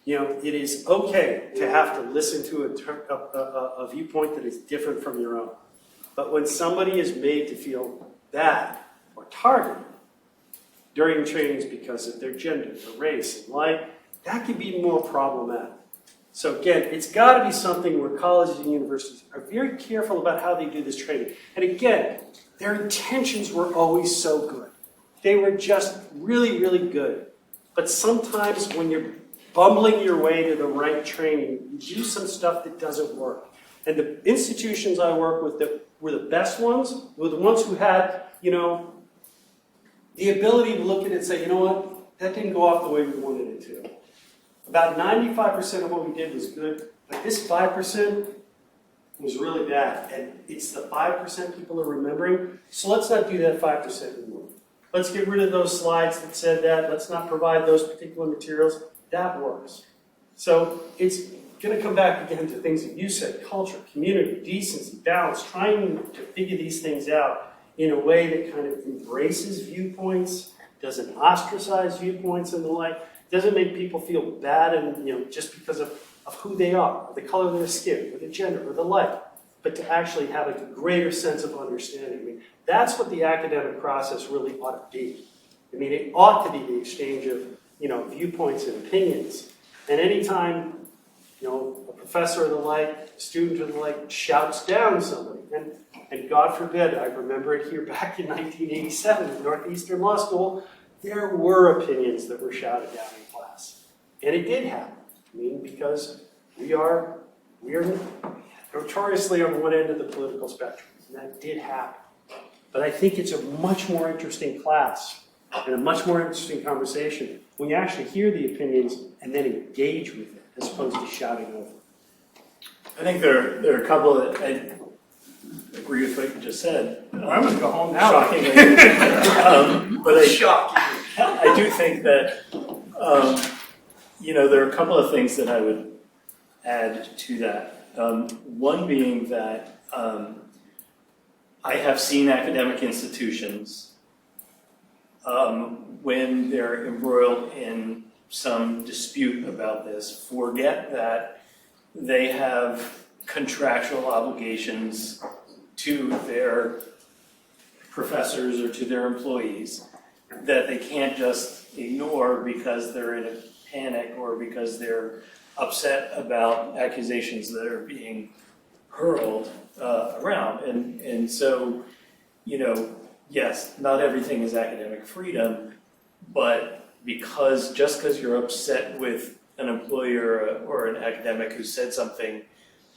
It is okay to have to listen to a viewpoint that is different from your own. But when somebody is made to feel bad or targeted during trainings because of their gender, their race, and life, that can be more problematic. So again, it's got to be something where colleges and universities are very careful about how they do this training. And again, their intentions were always so good. They were just really, really good. But sometimes when you're bumbling your way to the right training, you do some stuff that doesn't work. And the institutions I work with that were the best ones were the ones who had, the ability to look at it and say, you know what, that didn't go off the way we wanted it to. About 95% of what we did was good, but this 5% was really bad. And it's the 5% people are remembering, so let's not do that 5% anymore. Let's get rid of those slides that said that. Let's not provide those particular materials. That works. So it's going to come back again to things that you said, culture, community, decency, balance, trying to figure these things out in a way that kind of embraces viewpoints, doesn't ostracize viewpoints and the like, doesn't make people feel bad and just because of who they are, or the color of their skin, or the gender, or the like, but to actually have a greater sense of understanding. That's what the academic process really ought to be. It ought to be the exchange of viewpoints and opinions. And anytime, a professor or the like, a student or the like, shouts down somebody, and God forbid, I remember it here back in 1987 at Northeastern Law School, there were opinions that were shouted down in class. And it did happen. Because we are notoriously on one end of the political spectrum, and that did happen. But I think it's a much more interesting class and a much more interesting conversation when you actually hear the opinions and then engage with it as opposed to shouting over. I think there are a couple that I agree with what you just said. I'm going to go home now. Shockingly. But I do think that, there are a couple of things that I would add to that. One being that I have seen academic institutions when they're embroiled in some dispute about this, forget that they have contractual obligations to their professors or to their employees that they can't just ignore because they're in a panic or because they're upset about accusations that are being hurled around. And so, yes, not everything is academic freedom, but just because you're upset with an employer or an academic who said something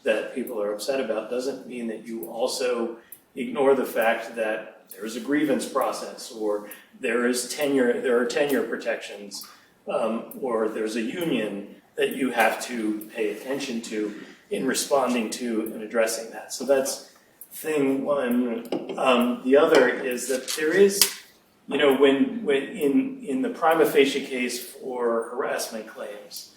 that people are upset about doesn't mean that you also ignore the fact that there's a grievance process, or there are tenure protections, or there's a union that you have to pay attention to in responding to and addressing that. So that's thing one. The other is that there is, when in the prima facie case for harassment claims,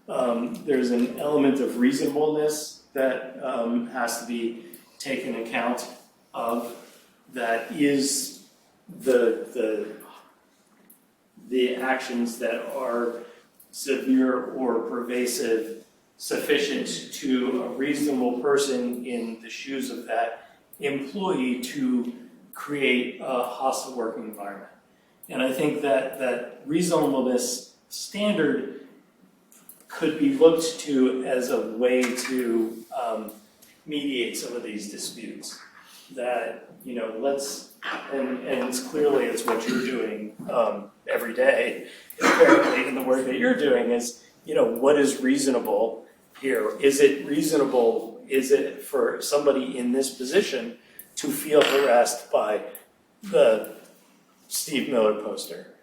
there's an element of reasonableness that has to be taken account of. That is the actions that are severe or pervasive sufficient to a reasonable person in the shoes of that employee to create a hostile working environment. And I think that reasonableness standard could be looked to as a way to mediate some of these disputes. That, you know, and it's clearly it's what you're doing every day, apparently, in the work that you're doing is, you know, what is reasonable here? Is it reasonable, is it for somebody in this position to feel harassed by the Steve Miller poster?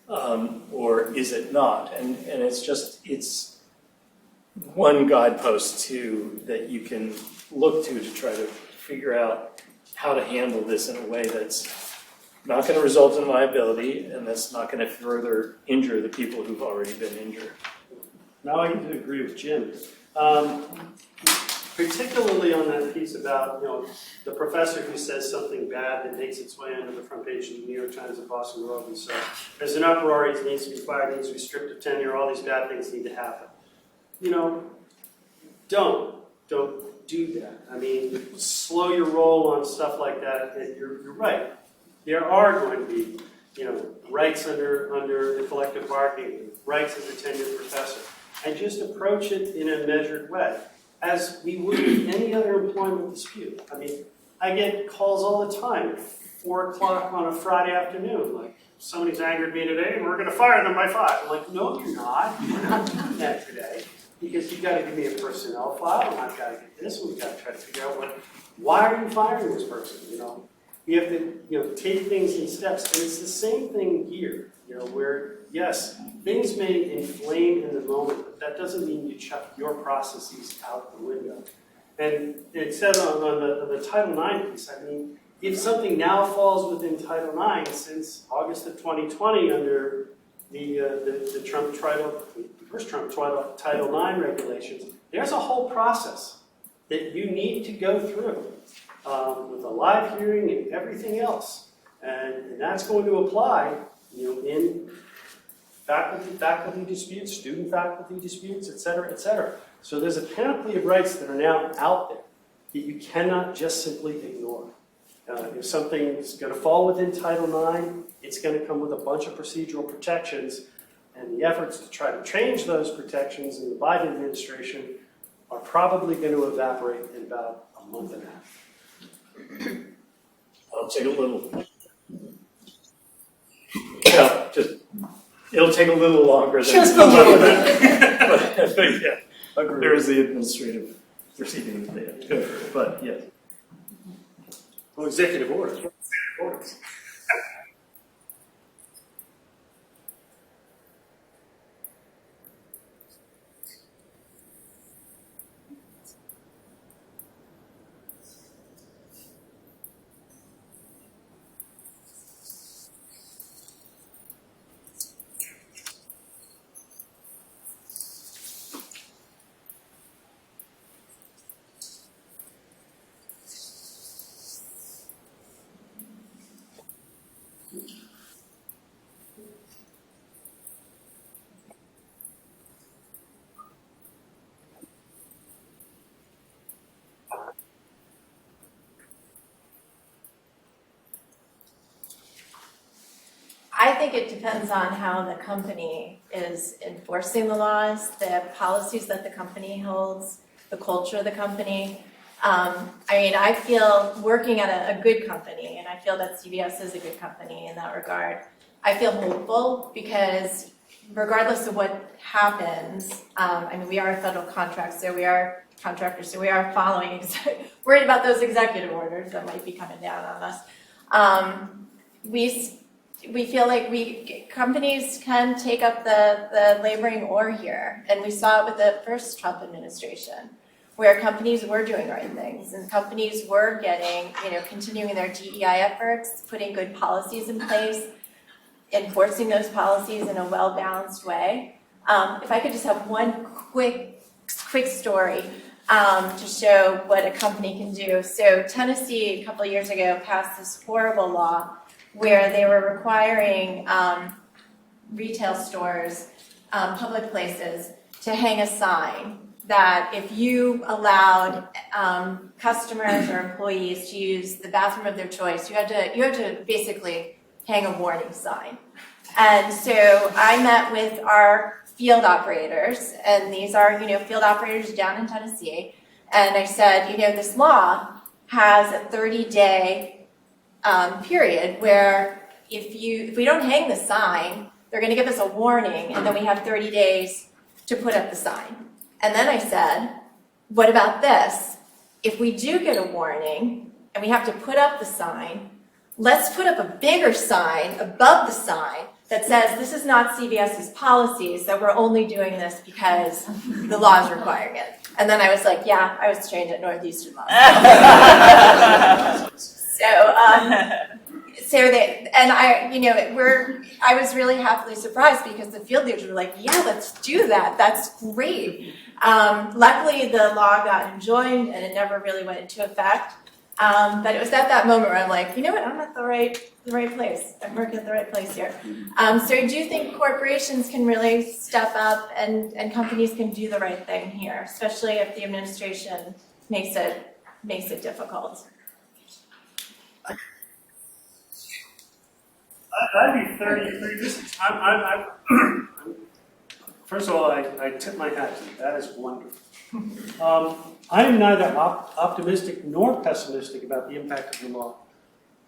Or is it not? And it's one guidepost that you can look to try to figure out how to handle this in a way that's not going to result in liability and that's not going to further injure the people who've already been injured. Now I do agree with Jim. Particularly on that piece about, you know, the professor who says something bad that makes its way onto the front page of the New York Times and Boston Globe, and so there's an uproar, he needs to be fired, he needs to be stripped of tenure, all these bad things need to happen. You know, don't do that. I mean, slow your roll on stuff like that, and you're right. There are going to be, you know, rights under the collective bargaining, rights as a tenured professor, and just approach it in a measured way, as we would with any other employment dispute. I mean, I get calls all the time at 4 o'clock on a Friday afternoon, like, somebody's angered me today and we're going to fire them by 5. I'm like, no, you're not. We're not doing that today, because you've got to give me a personnel file, and I've got to get this, and we've got to try to figure out why are you firing this person, you know? You have to, you know, take things in steps, and it's the same thing here, you know, where, yes, things may inflame in the moment, but that doesn't mean you chuck your processes out the window. And it said on the Title IX piece, I mean, if something now falls within Title IX since August of 2020 under the Trump first Trump Title IX regulations, there's a whole process that you need to go through with a live hearing and everything else, and that's going to apply, you know, in faculty disputes, student-faculty disputes, et cetera, et cetera. So there's a panoply of rights that are now out there that you cannot just simply ignore. If something is going to fall within Title IX, it's going to come with a bunch of procedural protections, and the efforts to try to change those protections in the Biden administration are probably going to evaporate in about a month and a half. It'll take a little. Yeah, it'll take a little longer than Just a little bit. but yeah, there is the administrative proceedings there. But yes. Well, executive orders. I think it depends on how the company is enforcing the laws, the policies that the company holds, the culture of the company. I mean, I feel working at a good company, and I feel that CVS is a good company in that regard. I feel hopeful because regardless of what happens, I mean, we are a federal contract, so we are contractors, so we are following, worried about those executive orders that might be coming down on us. We feel like companies can take up the laboring oar here, and we saw it with the first Trump administration, where companies were doing right things, and companies were getting, continuing their DEI efforts, putting good policies in place, enforcing those policies in a well-balanced way. If I could just have one quick story to show what a company can do. So Tennessee, a couple of years ago, passed this horrible law where they were requiring retail stores, public places, to hang a sign that if you allowed customers or employees to use the bathroom of their choice, you had to basically hang a warning sign. And so I met with our field operators, and these are, field operators down in Tennessee. And I said, this law has a 30-day period where if we don't hang the sign, they're going to give us a warning, and then we have 30 days to put up the sign. And then I said, what about this? If we do get a warning and we have to put up the sign, let's put up a bigger sign above the sign that says this is not CVS's policies, that we're only doing this because the law is requiring it. And then I was like, yeah, I was trained at Northeastern Law. I was really happily surprised because the field leaders were like, yeah, let's do that. That's great. Luckily, the law got enjoined and it never really went into effect. But it was at that moment where I'm like, you know what, I'm at the right place. I'm working at the right place here. So I do think corporations can really step up and companies can do the right thing here, especially if the administration makes it difficult. I'd be 33. First of all, I tip my hat to you. That is wonderful. I am neither optimistic nor pessimistic about the impact of the law,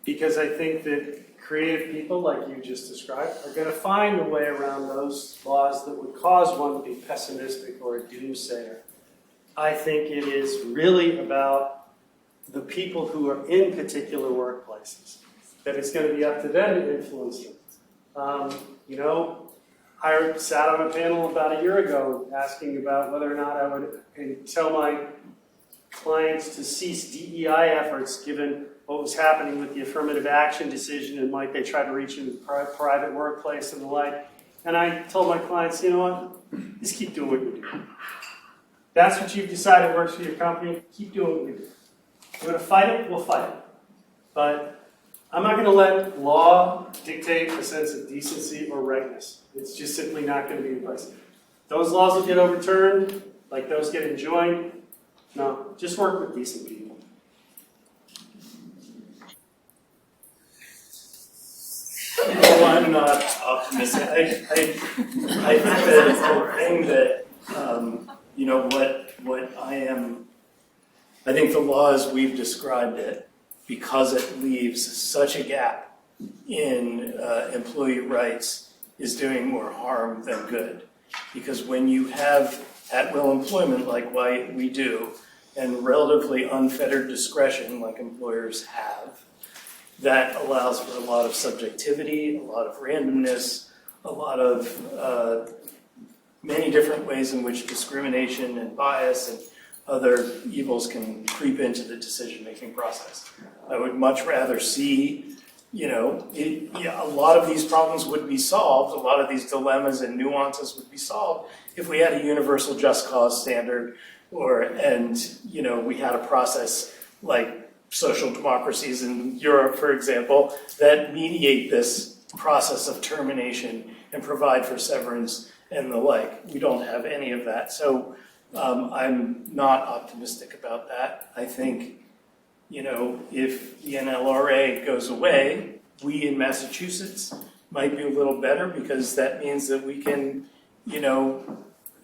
because I think that creative people like you just described are going to find a way around those laws that would cause one to be pessimistic or a doomsayer. I think it is really about the people who are in particular workplaces, that it's going to be up to them to influence them. I sat on a panel about a year ago asking about whether or not I would tell my clients to cease DEI efforts given what was happening with the affirmative action decision and might they try to reach into the private workplace and the like. And I told my clients, you know what, just keep doing what you do. That's what you've decided works for your company, keep doing what you do. We're going to fight it, we'll fight it. But I'm not going to let law dictate a sense of decency or rightness. It's just simply not going to be in place. Those laws will get overturned, like those get enjoined. No, just work with decent people. No, I'm not optimistic. I think that the thing that, what I am, I think the law as we've described it, because it leaves such a gap in employee rights, is doing more harm than good. Because when you have at-will employment like we do, and relatively unfettered discretion like employers have, that allows for a lot of subjectivity, a lot of randomness, a lot of many different ways in which discrimination and bias and other evils can creep into the decision-making process. I would much rather see, a lot of these problems would be solved, a lot of these dilemmas and nuances would be solved if we had a universal just cause standard, we had a process like social democracies in Europe, for example, that mediate this process of termination and provide for severance and the like. We don't have any of that. So I'm not optimistic about that. I think, if the NLRA goes away, we in Massachusetts might be a little better because that means that we can,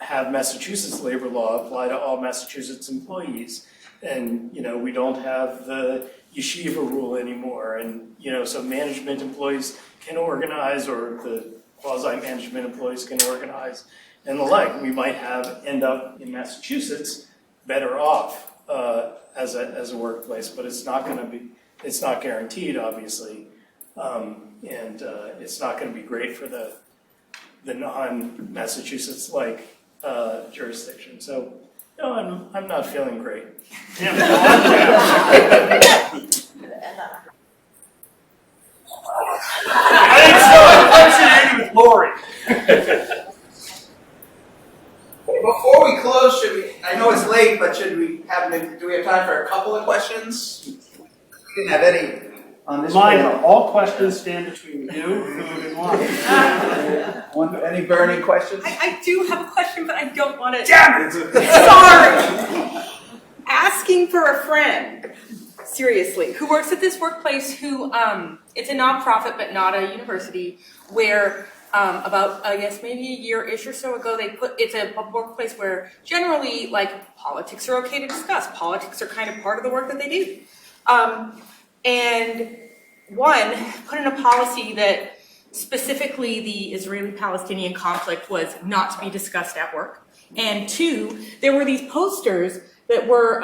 have Massachusetts labor law apply to all Massachusetts employees. And, we don't have the yeshiva rule anymore. And, so management employees can organize, or the quasi-management employees can organize and the like. We might end up in Massachusetts better off as a workplace, but it's not guaranteed, obviously. And it's not going to be great for the non-Massachusetts-like jurisdiction. So, no, I'm not feeling great. I think so. I'm with Laurie. Before we close, I know it's late, but do we have time for a couple of questions? We didn't have any on this panel. All questions stand between you, food, and wine. Any burning questions? I do have a question, but I don't want to. Damn it! Sorry! Asking for a friend, seriously, who works at this workplace it's a nonprofit but not a university, where about, I guess, maybe a year-ish or so ago, it's a workplace where generally, like, politics are okay to discuss. Politics are kind of part of the work that they do. And one, put in a policy that specifically the Israeli-Palestinian conflict was not to be discussed at work. And two, there were these posters that were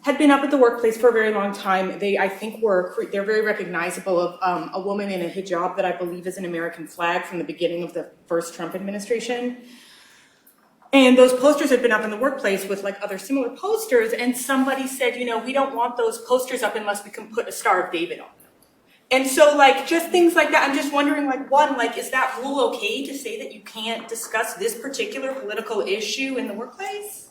had been up at the workplace for a very long time. They, I think, they're very recognizable of a woman in a hijab that I believe is an American flag from the beginning of the first Trump administration. And those posters had been up in the workplace with like other similar posters, and somebody said, you know, we don't want those posters up unless we can put a Star of David on them. And so, like, just things like that, I'm just wondering, like, one, like, is that rule okay to say that you can't discuss this particular political issue in the workplace?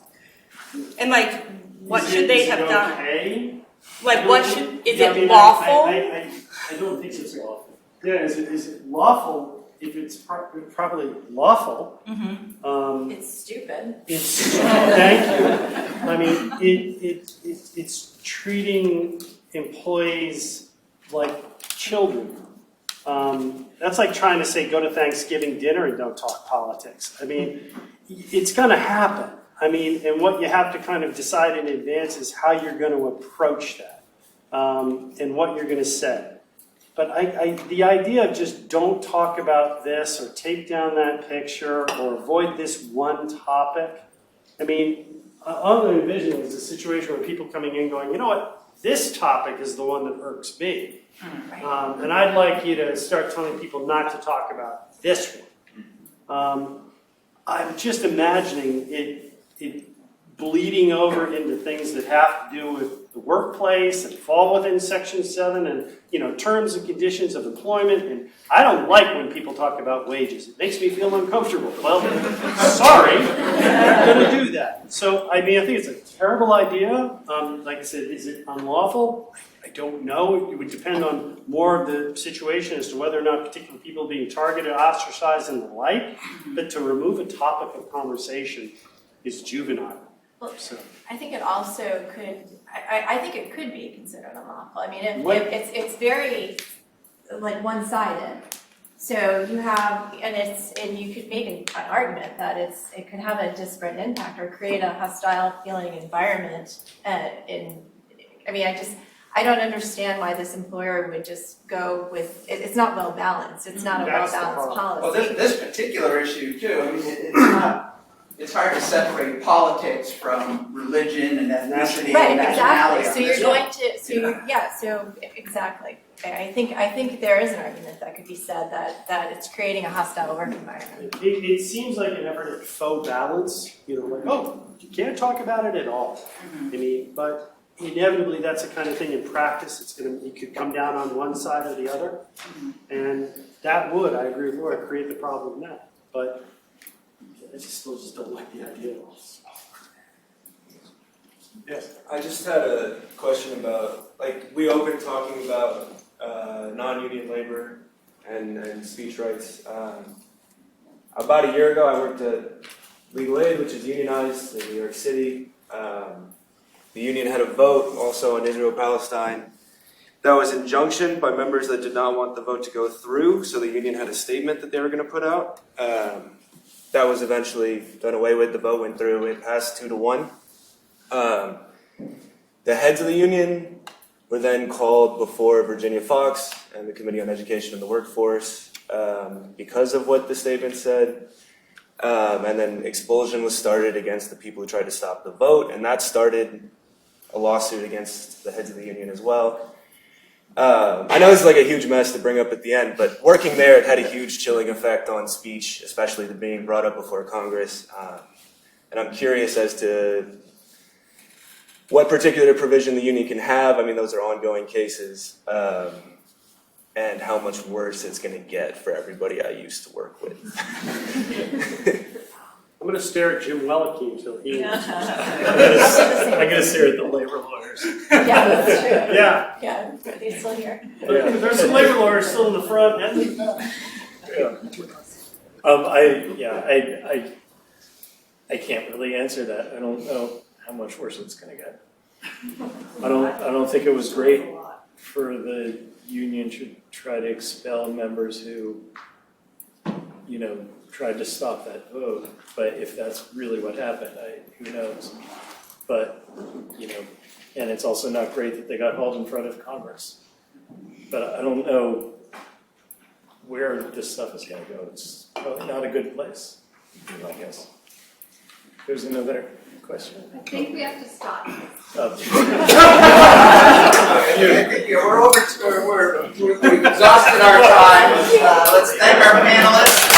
And, like, what should they have done? Okay? Like, what should, is I it mean, lawful? I don't think it's lawful. Yeah, is it lawful? If it's properly lawful, It's stupid. it's, thank you. I mean, it's treating employees like children. That's like trying to say, go to Thanksgiving dinner and don't talk politics. I mean, it's gonna happen. I mean, and what you have to kind of decide in advance is how you're gonna approach that, and what you're gonna say. But the idea of just don't talk about this or take down that picture or avoid this one topic, I mean, all I envision is a situation where people coming in going, you know what, this topic is the one that irks me. And I'd like you to start telling people not to talk about this one. I'm just imagining it bleeding over into things that have to do with the workplace and fall within Section 7 and, you know, terms and conditions of employment. And I don't like when people talk about wages. It makes me feel uncomfortable. Well, sorry, I'm going to do that. So, I mean, I think it's a terrible idea. Like I said, is it unlawful? I don't know. It would depend on more of the situation as to whether or not particular people are being targeted, ostracized, and the like. But to remove a topic of conversation is juvenile. Well, So. I think it also could, I think it could be considered unlawful. I mean, it's very, like, one-sided. So you have, and you could make an argument that it could have a disparate impact or create a hostile feeling environment. I don't understand why this employer would just go with, it's not well balanced. It's not a well balanced policy. Well, this particular issue too, I mean, it's hard to separate politics from religion and ethnicity and nationality. So you're going to, exactly. Okay, I think there is an argument that could be said that it's creating a hostile work environment. It seems like an effort at faux balance, you know, like, oh, you can't talk about it at all. I mean, but inevitably that's the kind of thing in practice, it could come down on one side or the other. And that would, I agree with Laura, create the problem now. But I still just don't like the idea. Yes. I just had a question about, like, we opened talking about non-union labor and speech rights. About a year ago, I worked at Legal Aid, which is unionized in New York City. The union had a vote also on Israel-Palestine. That was injunctioned by members that did not want the vote to go through, so the union had a statement that they were going to put out. That was eventually done away with. The vote went through. It passed 2-1. The heads of the union were then called before Virginia Fox and the Committee on Education and the Workforce because of what the statement said. And then expulsion was started against the people who tried to stop the vote, and that started a lawsuit against the heads of the union as well. I know this is like a huge mess to bring up at the end, but working there, it had a huge chilling effect on speech, especially the being brought up before Congress. And I'm curious as to what particular provision the union can have. I mean, those are ongoing cases, and how much worse it's going to get for everybody I used to work with. I'm going to stare at Jim Weliky until he answers. I'm going to stare at the labor lawyers. Yeah, that's true. Yeah. Yeah, are they still here? Yeah. There's some labor lawyers still in the front and the back. I can't really answer that. I don't know how much worse it's going to get. I don't think it was great for the union to try to expel members who, tried to stop that vote. But if that's really what happened, who knows? But, and it's also not great that they got hauled in front of Congress. But I don't know where this stuff is going to go. It's probably not a good place, I guess. There's another question. I think we have to stop. We're exhausted our time. Let's thank our panelists.